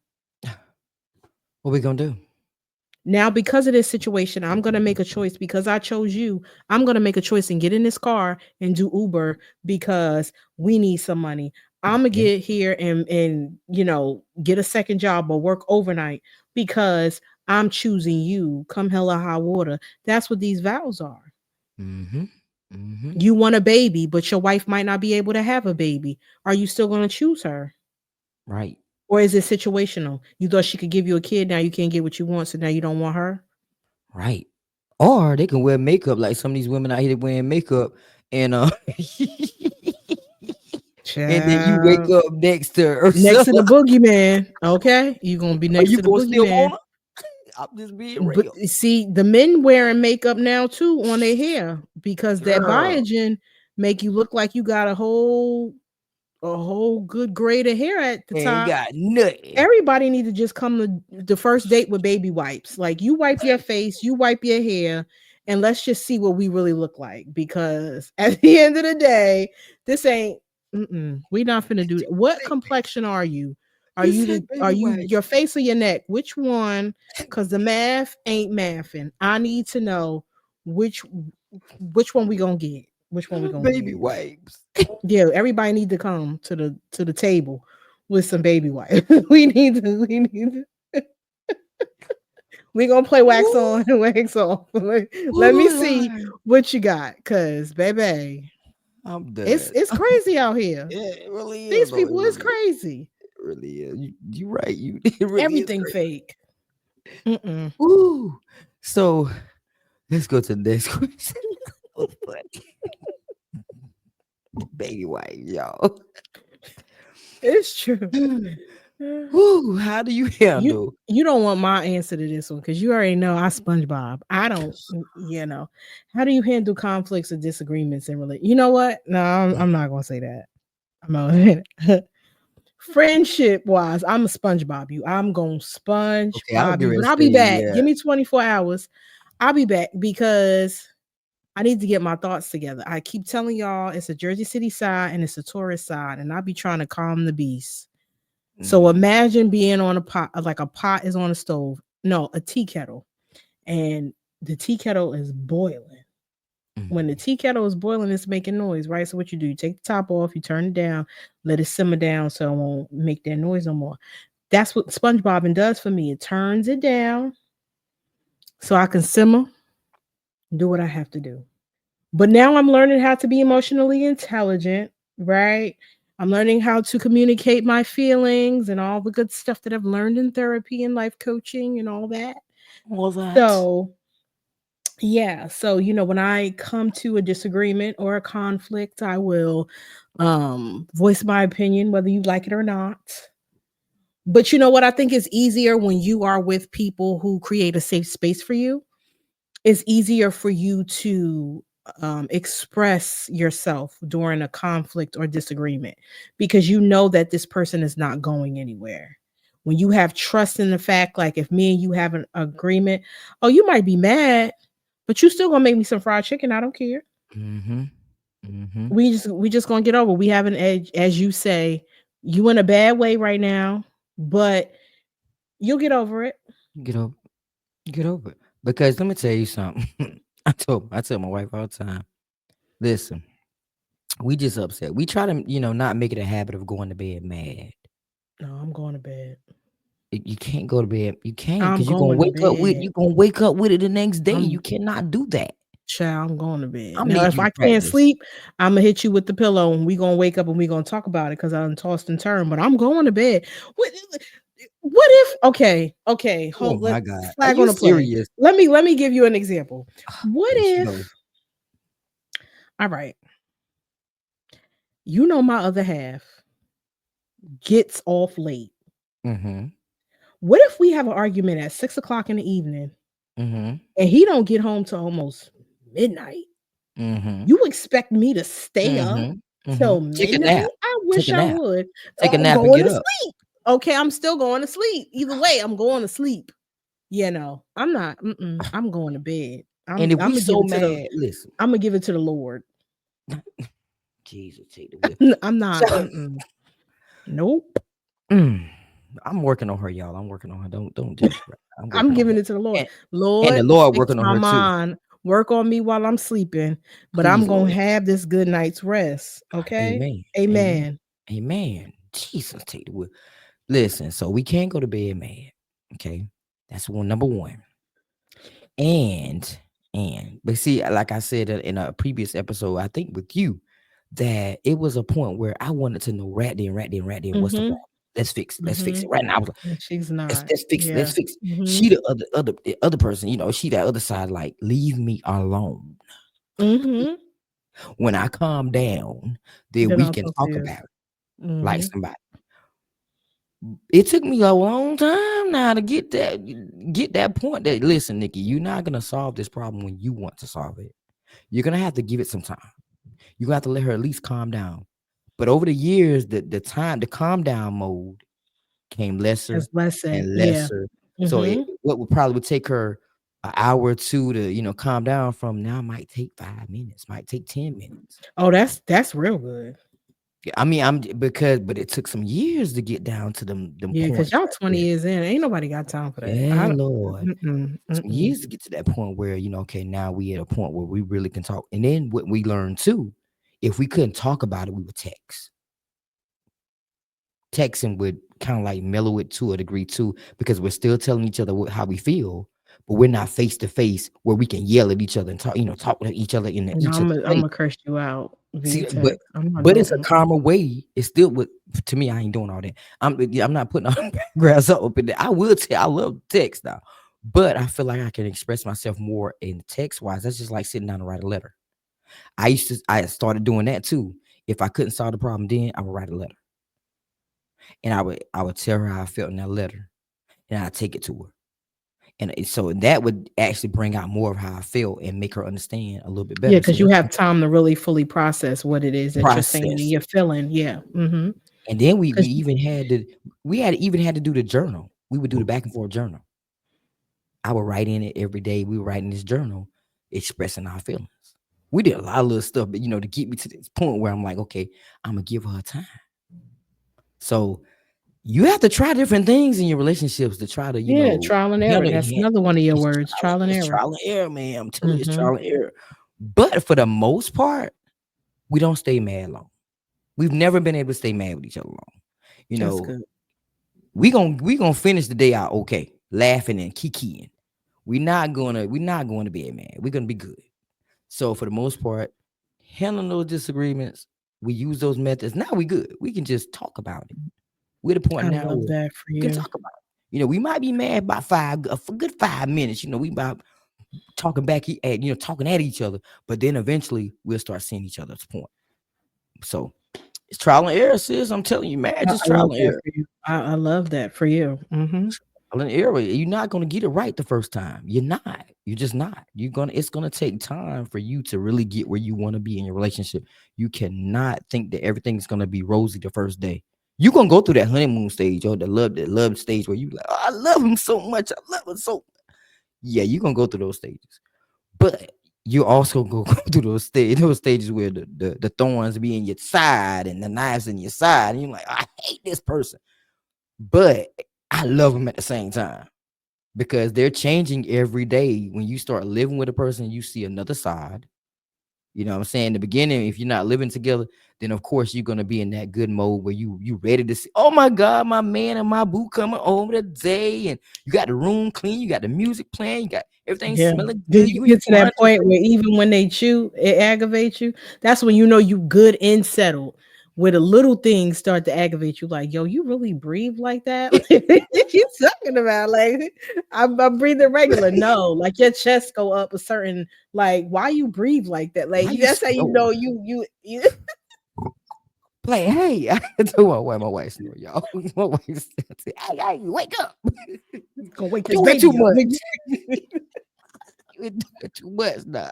A: What we gonna do?
B: Now, because of this situation, I'm going to make a choice because I chose you. I'm going to make a choice and get in this car and do Uber because we need some money. I'm going to
A: Yeah.
B: get here and get a second job or work overnight because I'm choosing you. Come hell or high water. That's what these vows are.
A: Mm-hmm. Mm-hmm.
B: You want a baby, but your wife might not be able to have a baby. Are you still going to choose her?
A: Right.
B: Or is it situational? You thought she could give you a kid, now you can't get what you want, so now you don't want her?
A: Right. Or they can wear makeup like some of these women out here wearing makeup and and then you wake
B: Child.
A: up next to her or
B: Next to
A: something.
B: the boogeyman, okay? You gonna be
A: Are
B: next
A: you
B: to the
A: gonna still
B: boogeyman.
A: want her? I'm just being
B: But
A: real.
B: you see, the men wearing makeup now too on their hair because that
A: Girl.
B: biogen make you look like you got a whole good grade of hair at the
A: Ain't
B: top.
A: got nothing.
B: Everybody need to just come to the first date with baby wipes. Like you wipe your face, you wipe your hair, and let's just see what we really look like. Because at the end of the day, this ain't. We not finna do that. What
A: Say,
B: complexion are you? Are
A: you
B: you
A: say
B: the? Are
A: baby
B: you
A: white.
B: your face or your neck? Which one? Because the math ain't mathing. I need to know which which one we gonna get. Which one we gonna
A: Baby
B: get?
A: wipes.
B: Yeah, everybody need to come to the table with some baby wipe. We need to we gonna play wax
A: Ooh,
B: on and wax off. Let me
A: ooh,
B: see
A: Lord.
B: what you got, cause baby,
A: I'm
B: it's
A: done.
B: it's crazy out here.
A: Yeah, it really is
B: These
A: though. It
B: people is
A: really is.
B: crazy.
A: It really is. You right. You it really is
B: Everything
A: crazy.
B: fake. Mm-mm.
A: Ooh. So let's go to the next question. Oh, funny. Baby wife, y'all.
B: It's true.
A: Ooh, how do you
B: You
A: handle?
B: you don't want my answer to this one because you already know I SpongeBob. I don't. How do you handle conflicts or disagreements in relation? You know what? No, I'm not gonna say that. I'm not. Friendship wise, I'm a SpongeBob you. I'm gonna
A: Okay, I was
B: SpongeBob you,
A: going
B: but
A: to
B: I'll
A: say,
B: be back.
A: yeah.
B: Give me 24 hours. I'll be back because I need to get my thoughts together. I keep telling y'all it's a Jersey City side and it's a tourist side, and I'll be trying to calm the beast. So
A: Mm,
B: imagine being on a pot, like a pot is on a stove. No, a tea kettle, and the tea kettle is boiling. When the
A: mm.
B: tea kettle is boiling, it's making noise, right? So what you do, you take the top off, you turn it down, let it simmer down so it won't make that noise no more. That's what SpongeBob does for me. It turns it down so I can simmer, do what I have to do. But now I'm learning how to be emotionally intelligent, right? I'm learning how to communicate my feelings and all the good stuff that I've learned in therapy and life coaching and all that.
A: All that.
B: So, yeah, so when I come to a disagreement or a conflict, I will voice my opinion whether you like it or not. But you know what I think is easier when you are with people who create a safe space for you? It's easier for you to express yourself during a conflict or disagreement because you know that this person is not going anywhere. When you have trust in the fact, like if me and you have an agreement, oh, you might be mad, but you still gonna make me some fried chicken. I don't care.
A: Mm-hmm. Mm-hmm.
B: We just gonna get over. We have an edge, as you say, you in a bad way right now, but you'll get over it.
A: Get over get over it. Because let me tell you something. I tell my wife all the time, listen, we just upset. We try to, not make it a habit of going to bed mad.
B: No, I'm going to bed.
A: You can't go to bed. You can't
B: I'm
A: because you're gonna
B: going to
A: wake up with
B: bed.
A: it the next day.
B: I'm
A: You cannot do that.
B: Child, I'm going to bed.
A: I'm gonna
B: Now,
A: need
B: if
A: you to
B: I can't
A: practice.
B: sleep, Imma hit you with the pillow and we gonna wake up and we gonna talk about it because I done tossed and turned, but I'm going to bed. What if okay,
A: Oh
B: hold let
A: my God. Are
B: flag
A: you
B: on the play.
A: serious?
B: Let me give you an example. What
A: There she goes.
B: if all right, you know my other half gets off late.
A: Mm-hmm.
B: What if we have an argument at 6 o'clock in the evening
A: Mm-hmm.
B: and he don't get home till almost midnight?
A: Mm-hmm.
B: You expect me to stay up
A: Mm-hmm. Mm-hmm.
B: till
A: Take a
B: midnight?
A: nap.
B: I
A: Take
B: wish
A: a
B: I
A: nap.
B: would.
A: Take a
B: I'm
A: nap and
B: going
A: get
B: to
A: up.
B: sleep. Okay, I'm still going to sleep. Either way, I'm going to sleep. You know, I'm not. I'm going to bed.
A: And if
B: I'm
A: we
B: gonna give
A: so
B: it to the.
A: mad, listen,
B: I'm gonna give it to the Lord.
A: Jesus, take the wheel.
B: I'm not.
A: So,
B: Nope.
A: mm, I'm working on her, y'all. I'm working on her. Don't disrespect. I'm
B: I'm
A: working on
B: giving
A: her,
B: it to the Lord.
A: and the
B: Lord,
A: Lord
B: fix
A: working on
B: my
A: her too.
B: mind. Work on me while I'm sleeping, but I'm
A: Please,
B: gonna
A: Lord.
B: have this good night's rest. Okay.
A: Amen. Amen.
B: Amen.
A: Amen. Jesus, take the wheel. Listen, so we can't go to bed mad. Okay, that's one number one. And but see, like I said in a previous episode, I think with you, that it was a point where I wanted to know right then, what's the
B: Mm-hmm.
A: problem? Let's fix
B: Mm-hmm.
A: it right now. I was like,
B: And she's
A: let's
B: not.
A: let's fix it, let's
B: Yeah.
A: fix it.
B: Mm-hmm.
A: She the other person, she that other side, like, leave me alone.
B: Mm-hmm.
A: When I calm down, then
B: Then
A: we
B: I'll
A: can
B: talk to
A: talk
B: you.
A: about it like
B: Mm-hmm.
A: somebody. It took me a long time now to get that point that, listen, Nikki, you're not gonna solve this problem when you want to solve it. You're gonna have to give it some time. You have to let her at least calm down. But over the years, the calm down mode came lesser
B: As lesson.
A: and
B: Yeah.
A: lesser. So
B: Mm-hmm.
A: what would probably would take her an hour or two to calm down from now might take 5 minutes, might take 10 minutes.
B: Oh, that's real good.
A: Yeah, I mean, but it took some years to get down to them
B: Yeah, because
A: points
B: y'all
A: right
B: 20
A: there.
B: years in. Ain't nobody got time for that. I
A: Yeah,
B: don't
A: Lord.
B: mm-mm,
A: Some
B: mm-mm.
A: years to get to that point where, okay, now we at a point where we really can talk. And then what we learned too, if we couldn't talk about it, we would text. Texting would kind of like mellow it to a degree too, because we're still telling each other how we feel, but we're not face to face where we can yell at each other and talk to each other in
B: No,
A: each other's
B: I'm
A: face.
B: gonna curse you out via
A: See, but
B: text. I'm not
A: but
B: doing
A: it's a calmer way. It's still with to me. I ain't doing all that. I'm not putting all grass up in there. I will tell. I love text now, but I feel like I can express myself more in text wise. That's just like sitting down to write a letter. I started doing that too. If I couldn't solve the problem, then I would write a letter, and I would tell her how I felt in that letter, and I take it to her. And so that would actually bring out more of how I feel and make her understand a little bit
B: Yeah,
A: better. So
B: because you
A: that's
B: have time to really fully process what it is that you're saying and
A: process.
B: you're feeling. Yeah. Mm-hmm.
A: And then we we
B: Because
A: even had to we had even had to do the journal. We would do the back and forth journal. I would write in it every day. We were writing this journal, expressing our feelings. We did a lot of little stuff, but to get me to this point where I'm like, okay, I'm gonna give her time. So you have to try different things in your relationships to try to,
B: yeah, trial and error.
A: handle
B: That's
A: it.
B: another one of your
A: It's
B: words, trial and error.
A: trial and error, man. I'm telling you, it's
B: Mm-hmm.
A: trial and error. But for the most part, we don't stay mad long. We've never been able to stay mad with each other long. You
B: That's
A: know,
B: good.
A: we gonna finish the day out okay, laughing and kikiing. We're not going to bed, man. We're gonna be good. So for the most part, handling those disagreements, we use those methods. Now we good. We can just talk about it. We're at the point
B: I
A: now
B: love
A: where
B: that for
A: we can
B: you.
A: talk about it. We might be mad by for good 5 minutes. We about talking back at talking at each other, but then eventually we'll start seeing each other's point. So It's trial and error, sis. I'm telling you, man, just
B: I
A: trial
B: love
A: and
B: that
A: error.
B: for you. I love that for you.
A: Trial and error. You're not gonna get it right the first time. You're not. You're just not. You're gonna. It's gonna take time for you to really get where you want to be in your relationship. You cannot think that everything's gonna be rosy the first day. You're gonna go through that honeymoon stage or the love stage where you like, oh, I love him so much. I love him so. Yeah, you're gonna go through those stages. But you also go through those stages where the thorns be in your side and the knives in your side, and you're like, I hate this person, but I love them at the same time because they're changing every day. When you start living with a person, you see another side. You know what I'm saying? In the beginning, if you're not living together, then of course you're gonna be in that good mode where you ready to see, oh my God, my man and my boo coming over today. And you got the room clean, you got the music playing, you got everything
B: Yeah.
A: smelling
B: Then
A: good,
B: you
A: you in
B: get to
A: your
B: that
A: hunting
B: point
A: phase.
B: where even when they chew, it aggravates you. That's when you know you good and settled. Where the little things start to aggravate you, like, yo, you really breathe like that? Like, what you talking about? Like, I'm breathing regular. No, like your chest go up a certain, like, why you breathe like that? Like,
A: Why you
B: that's how you
A: snore?
B: know you
A: Like, hey, I told my wife snore, y'all. My wife said, hey, hey, wake up.
B: gonna wake this
A: Doing too
B: baby up.
A: much. You're doing too much now.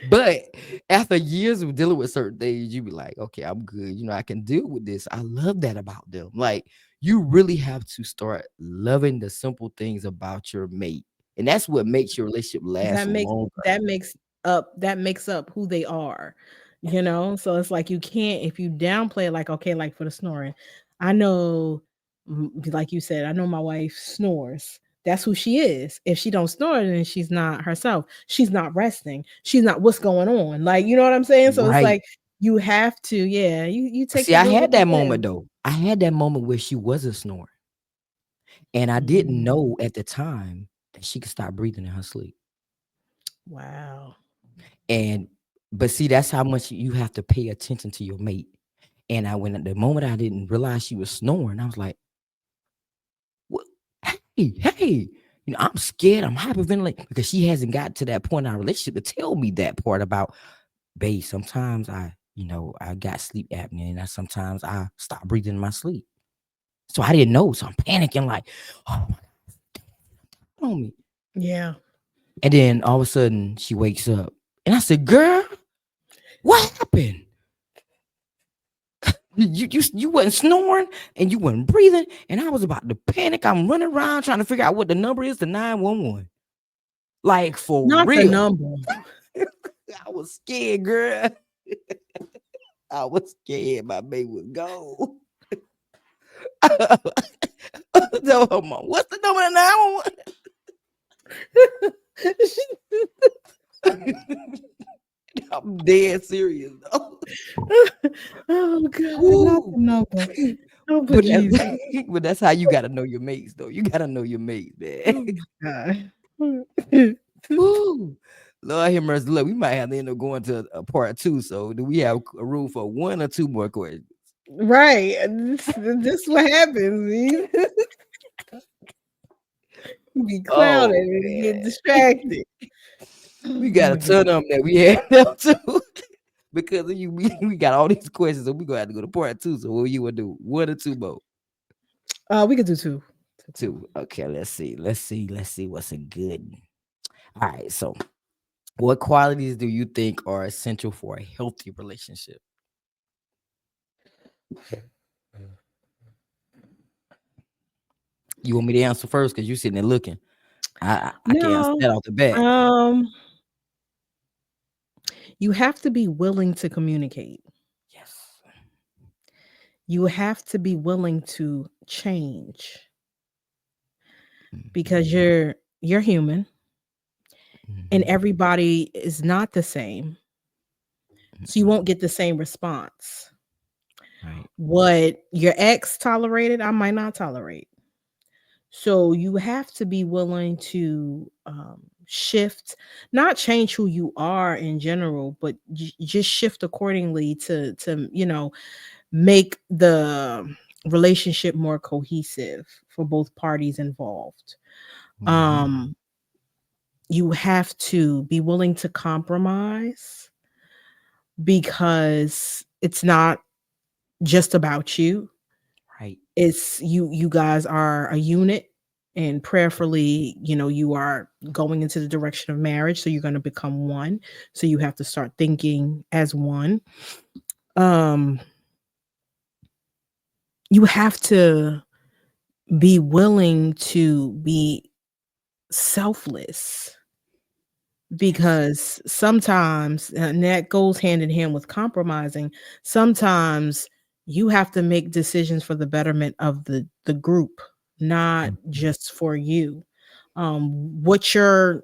A: But after years of dealing with certain things, you be like, okay, I'm good. I can deal with this. I love that about them. Like, you really have to start loving the simple things about your mate. And that's what makes your relationship last
B: That makes
A: longer.
B: that makes up who they are, you know? So it's like you can't if you downplay it, like, okay, like for the snoring. I know like you said, I know my wife snores. That's who she is. If she don't snore, then she's not herself. She's not resting. She's not what's going on. Like, you know what I'm saying? So it's
A: Right.
B: like you have to, yeah, you take
A: See,
B: the
A: I
B: good with
A: had
B: the
A: that
B: bad.
A: moment though. I had that moment where she wasn't snoring. And I didn't
B: Mm,
A: know at the time that she could stop breathing in her sleep.
B: wow.
A: And but see, that's how much you have to pay attention to your mate. And I when at the moment I didn't realize she was snoring, I was like, what? Hey, hey. I'm scared. I'm hyperventilating because she hasn't got to that point in our relationship to tell me that part about, babe, sometimes I got sleep apnea and sometimes I stop breathing in my sleep. So I didn't know. So I'm panicking like, oh my God, on me.
B: Yeah.
A: And then all of a sudden she wakes up and I said, girl, what happened? You wasn't snoring and you wasn't breathing, and I was about to panic. I'm running around trying to figure out what the number is to 911. Like for
B: Not the
A: real.
B: number.
A: I was scared, girl. I was scared my baby was gone. Tell her mom, what's the number to 911? I'm dead serious though.
B: Oh god, not
A: Woo.
B: the number. Oh, but
A: But that's,
B: Jesus.
A: but that's how you gotta know your mates though. You gotta know your mates, man.
B: Oh my god.
A: Woo. Lord have mercy. Look, we might have to end up going to a part two. So, do we have a room for one or two more questions?
B: Right. This what happens. You be clouded
A: Oh
B: and get
A: man,
B: distracted.
A: we
B: Oh
A: got a
B: my
A: ton of
B: god.
A: them that we had them too. Because of you, we got all these questions, so we gonna have to go to part two. So, what you wanna do? One or two more?
B: We could do two. Two.
A: Two. Okay, let's see. Let's see what's a good. All right. So, what qualities do you think are essential for a healthy relationship? You want me to answer first because you sitting there looking. I can answer
B: No.
A: that off the bat.
B: Um, you have to be willing to communicate.
A: Yes.
B: You have to be willing to change because
A: Mhm,
B: you're human and
A: mhm,
B: everybody is not the same. So you
A: mhm.
B: won't get the same response.
A: Right.
B: What your ex tolerated, I might not tolerate. So you have to be willing to shift, not change who you are in general, but just shift accordingly to make the relationship more cohesive for both parties involved.
A: Mhm,
B: Um, you have to be willing to compromise because it's not. just about you.
A: Right.
B: It's you guys are a unit, and prayerfully, you are going into the direction of marriage, so you're going to become one. So you have to start thinking as one. Um you have to be willing to be selfless,
A: Yes.
B: because sometimes, and that goes hand in hand with compromising, sometimes you have to make decisions for the betterment of the group, not
A: Mhm.
B: just for you. What your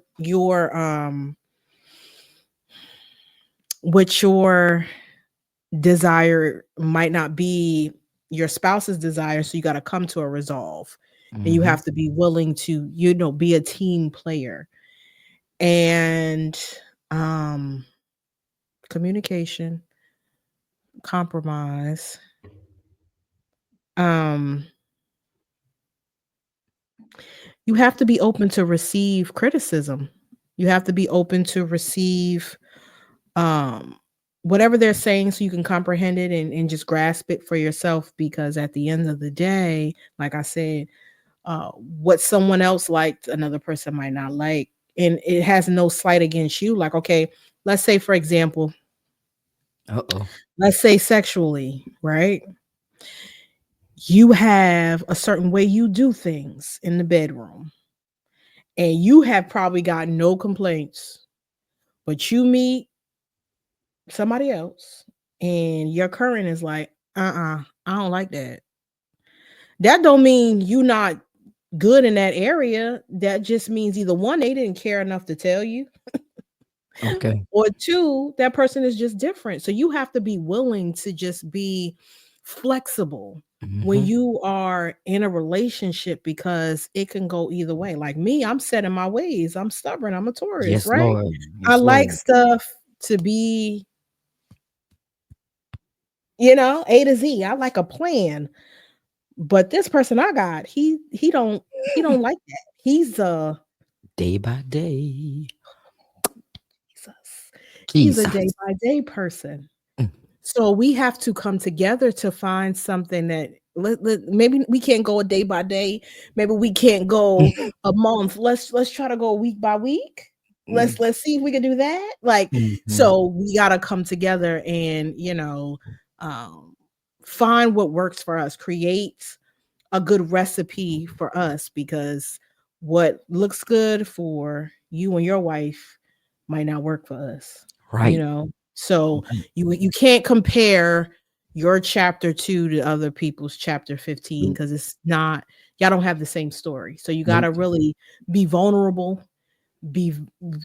B: desire might not be your spouse's desire, so you got to come to a resolve, and you
A: Mhm.
B: have to be willing to, be a team player. And um communication, compromise. Um, you have to be open to receive criticism. You have to be open to receive um whatever they're saying, so you can comprehend it, and just grasp it for yourself, because at the end of the day, like I said, what someone else liked, another person might not like. And it has no slight against you. Like, okay, let's say, for example,
A: Uh-oh.
B: let's say sexually, right? You have a certain way you do things in the bedroom, and you have probably got no complaints, but you meet somebody else, and your current is like, I don't like that. That don't mean you not good in that area. That just means either one, they didn't care enough to tell you,
A: Okay.
B: or two, that person is just different. So you have to be willing to just be flexible when
A: Mhm.
B: you are in a relationship, because it can go either way. Like me, I'm set in my ways. I'm stubborn. I'm a Taurus,
A: Yes,
B: right?
A: Lord.
B: I
A: Yes,
B: like
A: Lord.
B: stuff to be, A to Z. I like a plan. But this person I got, he don't like that.
A: Day by day.
B: Jesus. He's a day
A: Jesus.
B: by day person.
A: Mm,
B: So we have to come together to find something that, maybe we can't go a day by day. Maybe we can't go a month. Let's try to go week by week.
A: mm,
B: Let's see if we can do that. Like,
A: mhm.
B: so we gotta come together and, um, find what works for us. Create a good recipe for us, because what looks good for you and your wife might not work for us, you
A: Right.
B: know? So
A: Right.
B: you can't compare your chapter 2 to other people's chapter 15,
A: Nope.
B: because it's not, y'all don't have the same story. So you got
A: Nope.
B: to really be vulnerable, be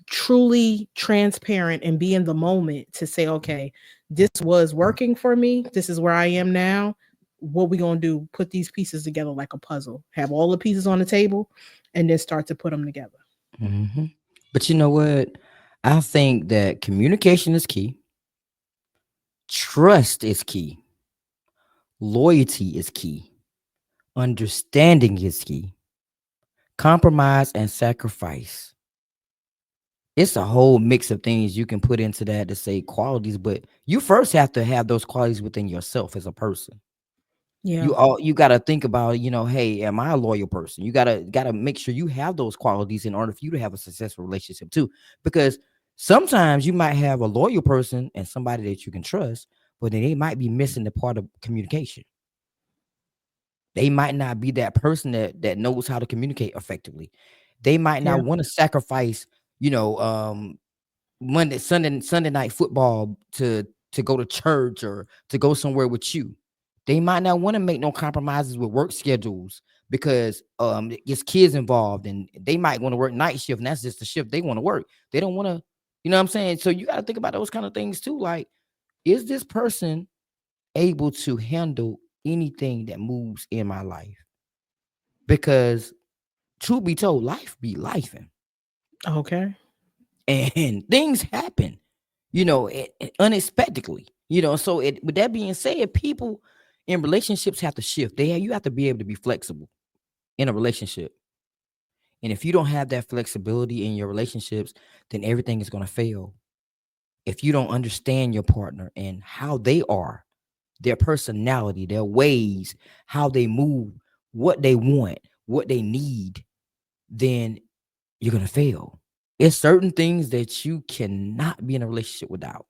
B: truly transparent, and be in the moment to say, okay, this was working for me. This is where I am now. What we gonna do? Put these pieces together like a puzzle. Have all the pieces on the table, and then start to put them together.
A: Mhm. But you know what? I think that communication is key. Trust is key. Loyalty is key. Understanding is key. Compromise and sacrifice. It's a whole mix of things you can put into that to say qualities, but you first have to have those qualities within yourself as a person.
B: Yeah,
A: You gotta think about, hey, am I a loyal person? You gotta make sure you have those qualities in order for you to have a successful relationship too. Because sometimes you might have a loyal person and somebody that you can trust, but then they might be missing the part of communication. They might not be that person that knows how to communicate effectively. They might
B: yeah,
A: not want to sacrifice, you know, um, Sunday night football to go to church or to go somewhere with you. They might not want to make no compromises with work schedules because it's kids involved and they might want to work night shift and that's just the shift they want to work. They don't want to, you know what I'm saying? So you got to think about those kind of things too. Like, is this person able to handle anything that moves in my life? Because truth be told, life be life
B: okay,
A: and things happen, unexpectedly, So with that being said, people in relationships have to shift. You have to be able to be flexible in a relationship. And if you don't have that flexibility in your relationships, then everything is going to fail. If you don't understand your partner and how they are, their personality, their ways, how they move, what they want, what they need, then you're gonna fail. It's certain things that you cannot be in a relationship without.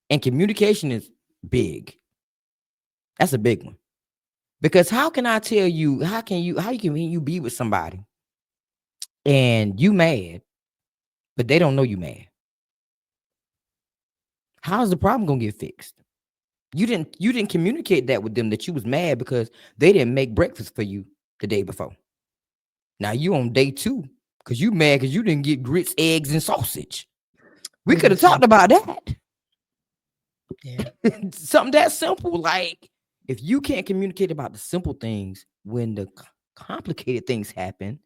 A: And communication is big. That's a big one. Because how can I tell you, how you can you be with somebody and you mad, but they don't know you mad? How's the problem gonna get fixed? You didn't communicate that with them that you was mad because they didn't make breakfast for you the day before. Now you on day two because you mad because you didn't get grits, eggs, and sausage. We could have
B: Listen,
A: talked about that.
B: yeah,
A: Something that simple. Like if you can't communicate about the simple things when the complicated things happen,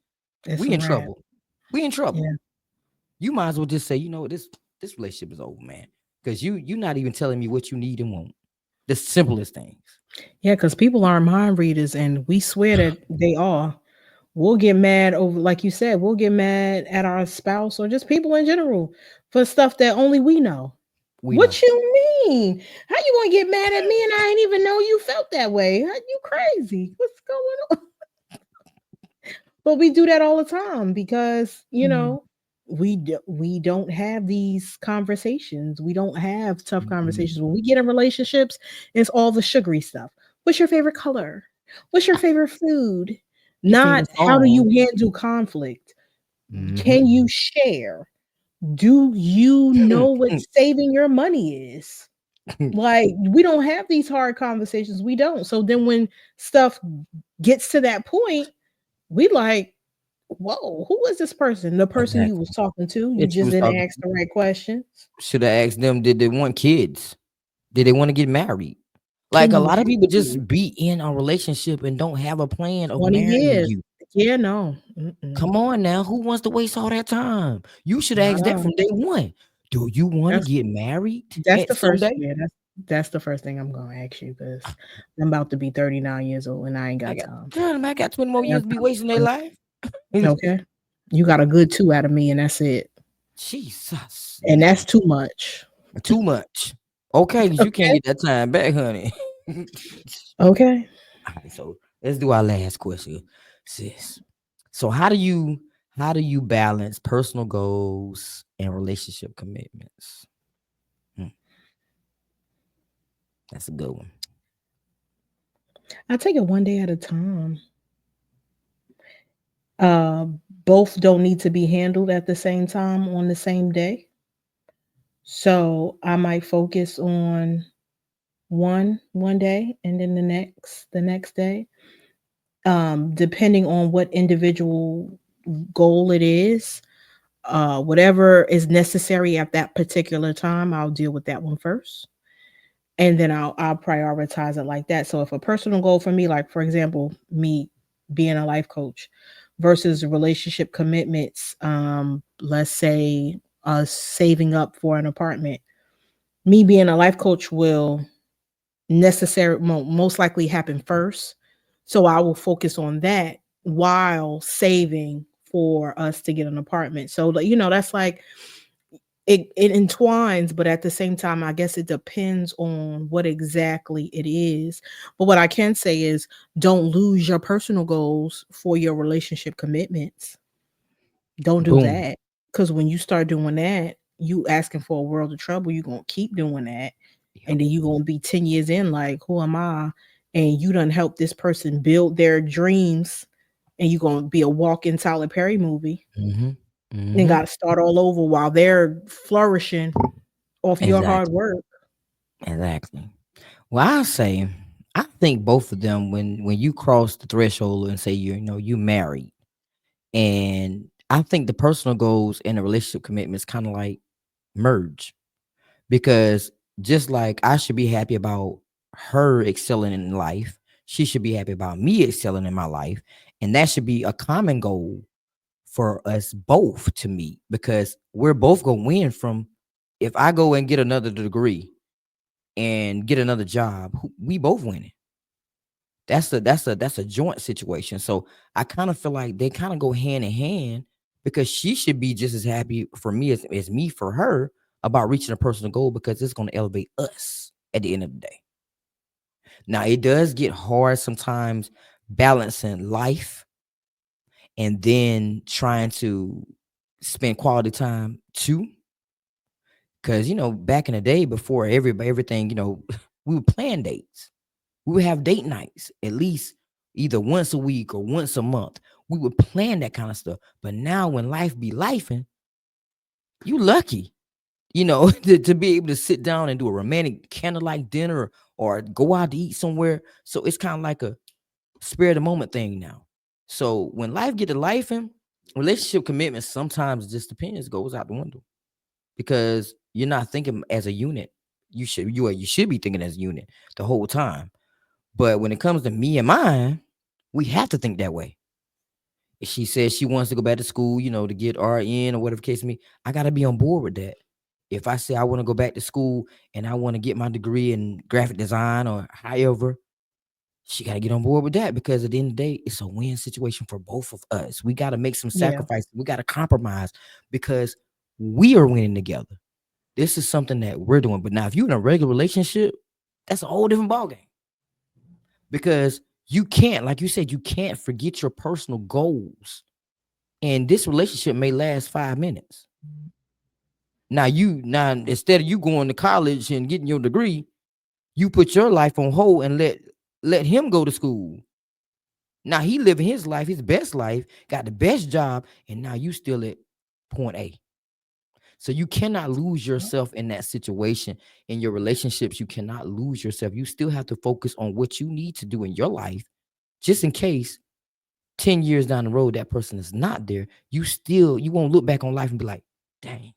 B: it's
A: we
B: a
A: in
B: wrap.
A: trouble. We in trouble.
B: Yeah,
A: You might as well just say, you know, this relationship is over, man. Because you're not even telling me what you need and want. The simplest things.
B: yeah, because people aren't mind readers, and we swear that they are. We'll get mad over, like you said, we'll get mad at our spouse or just people in general for stuff that only we know.
A: We know.
B: What you mean? How you gonna get mad at me and I ain't even know you felt that way? You crazy? What's going on? But we do that all the time because
A: Mhm.
B: we don't have these conversations. We don't have tough conversations.
A: Mm-mm.
B: When we get in relationships, it's all the sugary stuff. What's your favorite color? What's your favorite food?
A: Your
B: Not
A: favorite
B: how do
A: song.
B: you handle conflict?
A: Mhm.
B: Can you share? Do you know what saving your money is? Like, we don't have these hard conversations. We don't. So then when stuff gets to that point, we like, whoa, who is this person? The person you was
A: Exactly.
B: talking to. You
A: That you
B: just
A: was
B: didn't
A: talking
B: ask the right questions.
A: should have asked them, did they want kids? Did they want to get married? Like
B: Can
A: a
B: you
A: lot of people
B: handle
A: just be in a relationship and don't have a plan of
B: 20
A: marrying
B: years?
A: you.
B: Yeah, no. Mm-mm.
A: Come on now, who wants to waste all that time? You should
B: Not
A: ask that
B: us.
A: from day one. Do you want to
B: That's
A: get married
B: that's
A: at
B: the first,
A: someday?
B: yeah, that's the first thing I'm gonna ask you because I'm about to be 39 years old and I ain't
A: I
B: got
A: got
B: time.
A: tell them I got 20
B: I
A: more
B: ain't got
A: years to be
B: time
A: wasting their
B: to
A: life.
B: play. Okay. You got a good two out of me, and that's it.
A: Jesus,
B: And that's
A: man.
B: too much.
A: Too much. Okay, because you can't
B: Okay.
A: get that time back, honey.
B: Okay.
A: All right, so let's do our last question, sis. So how do you balance personal goals and relationship commitments? Hmm, that's a good one.
B: I take it one day at a time. Uh, both don't need to be handled at the same time on the same day. So I might focus on one day and then the next day. Depending on what individual goal it is, whatever is necessary at that particular time, I'll deal with that one first. And then I'll prioritize it like that. So if a personal goal for me, like for example, me being a life coach versus relationship commitments, let's say saving up for an apartment, me being a life coach will most likely happen first. So I will focus on that while saving for us to get an apartment. So that's like it entwines, but at the same time, I guess it depends on what exactly it is. But what I can say is don't lose your personal goals for your relationship commitments. Don't do
A: Boom.
B: that. Because when you start doing that, you asking for a world of trouble. You're gonna keep doing that.
A: Yep.
B: And then you're gonna be 10 years in, like, who am I? And you done help this person build their dreams, and you're gonna be a walk-in Tyler Perry movie
A: Mm-hmm.
B: and
A: Mm-hmm.
B: gotta start all over while they're flourishing off your hard
A: Exactly.
B: work.
A: Exactly. Well, I think both of them when you cross the threshold and say you married, and I think the personal goals and the relationship commitments kind of like merge because just like I should be happy about her excelling in life, she should be happy about me excelling in my life, and that should be a common goal for us both to meet because we're both gonna win from if I go and get another degree and get another job, we both winning. That's a joint situation. So I kind of feel like they kind of go hand in hand because she should be just as happy for me as me for her about reaching a personal goal because it's going to elevate us at the end of the day. Now it does get hard sometimes balancing life and then trying to spend quality time too. Cause back in the day before everything, we would plan dates. We would have date nights at least either once a week or once a month. We would plan that kind of stuff. But now when life be lifing, you lucky, to be able to sit down and do a romantic candlelight dinner or go out to eat somewhere. So it's kind of like a spare of the moment thing now. So when life get to life in, relationship commitment sometimes just depends, goes out the window because you're not thinking as a unit. You should be thinking as a unit the whole time. But when it comes to me and mine, we have to think that way. If she says she wants to go back to school, to get RN or whatever case me, I gotta be on board with that. If I say I want to go back to school and I want to get my degree in graphic design or however, she got to get on board with that because at the end of the day, it's a win situation for both of us. We got to make some
B: Yeah.
A: sacrifices. We got to compromise because we are winning together. This is something that we're doing. But now, if you're in a regular relationship, that's a whole different ballgame because you can't, like you said, you can't forget your personal goals. And this relationship may last 5 minutes. Now instead of you going to college and getting your degree, you put your life on hold and let him go to school. Now he living his life, his best life, got the best job, and now you still at point A. So you cannot lose yourself in that situation. In your relationships, you cannot lose yourself. You still have to focus on what you need to do in your life, just in case 10 years down the road that person is not there. You won't look back on life and be like, dang,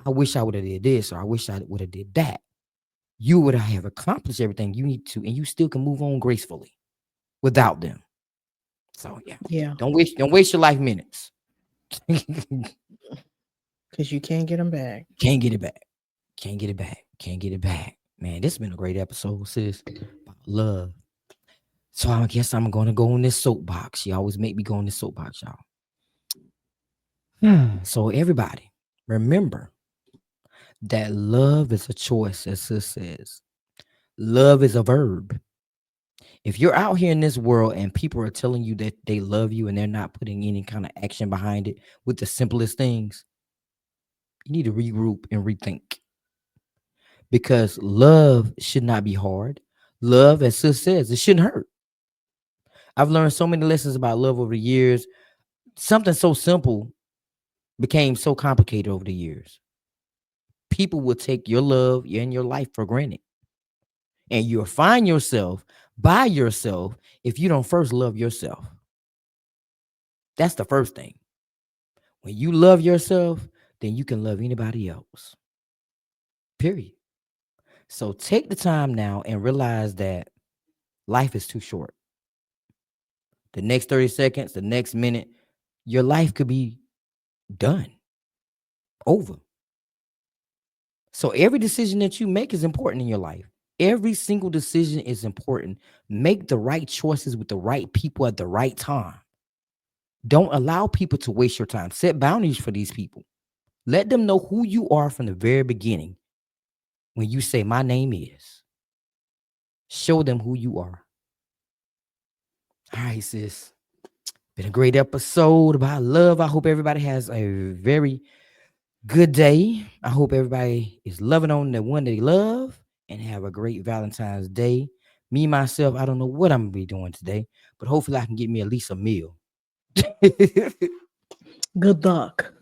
A: I wish I would have did this or I wish I would have did that. You would have accomplished everything you need to, and you still can move on gracefully without them. So yeah,
B: Yeah.
A: don't waste your life minutes.
B: Because you can't get them back.
A: Can't get it back. Can't get it back. Can't get it back. Man, this has been a great episode, sis. About love. So I guess I'm gonna go in this soapbox. She always make me go in this soapbox, y'all. So everybody, remember that love is a choice, as sis says. Love is a verb. If you're out here in this world and people are telling you that they love you and they're not putting any kind of action behind it with the simplest things, you need to regroup and rethink because love should not be hard. Love, as sis says, it shouldn't hurt. I've learned so many lessons about love over the years. Something so simple became so complicated over the years. People will take your love and your life for granted. And you'll find yourself by yourself if you don't first love yourself. That's the first thing. When you love yourself, then you can love anybody else. Period. So take the time now and realize that life is too short. The next 30 seconds, the next minute, your life could be done, over. So every decision that you make is important in your life. Every single decision is important. Make the right choices with the right people at the right time. Don't allow people to waste your time. Set boundaries for these people. Let them know who you are from the very beginning. When you say, my name is, show them who you are. All right, sis. Been a great episode about love. I hope everybody has a very good day. I hope everybody is loving on the one they love and have a great Valentine's Day. Me, myself, I don't know what I'm going to be doing today, but hopefully I can get me at least a meal.
B: Good luck.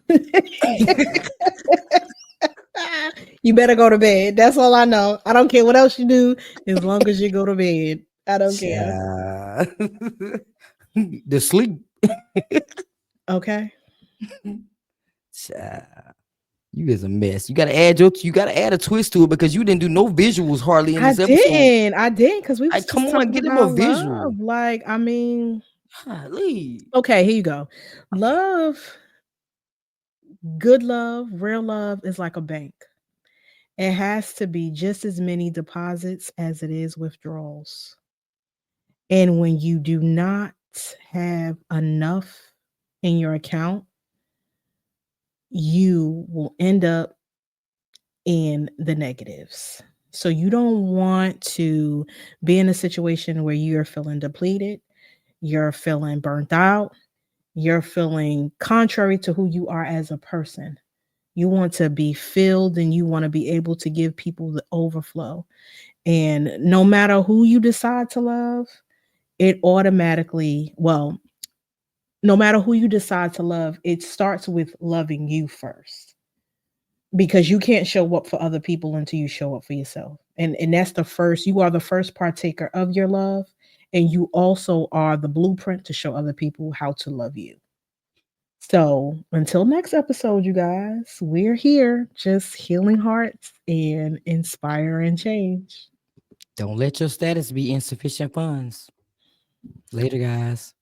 B: You better go to bed. That's all I know. I don't care what else you do as long as you go to bed. I don't care.
A: Child. The sleep.
B: Okay.
A: Child. You is a mess. You gotta add a twist to it because you didn't do no visuals hardly in
B: I
A: this episode.
B: didn't. I didn't because we was
A: Like, come
B: just
A: on,
B: talking
A: get him a
B: about
A: visual.
B: love. Like, I mean,
A: Golly.
B: okay, here you go.
A: Okay.
B: Love, good love, real love is like a bank. It has to be just as many deposits as it is withdrawals. And when you do not have enough in your account, you will end up in the negatives. So you don't want to be in a situation where you're feeling depleted, you're feeling burnt out, you're feeling contrary to who you are as a person. You want to be filled and you want to be able to give people the overflow. And no matter who you decide to love, it automatically, well, no matter who you decide to love, it starts with loving you first, because you can't show up for other people until you show up for yourself. And that's the first, you are the first partaker of your love, and you also are the blueprint to show other people how to love you. So until next episode, you guys, we're here just healing hearts and inspiring change.
A: Don't let your status be insufficient funds. Later, guys.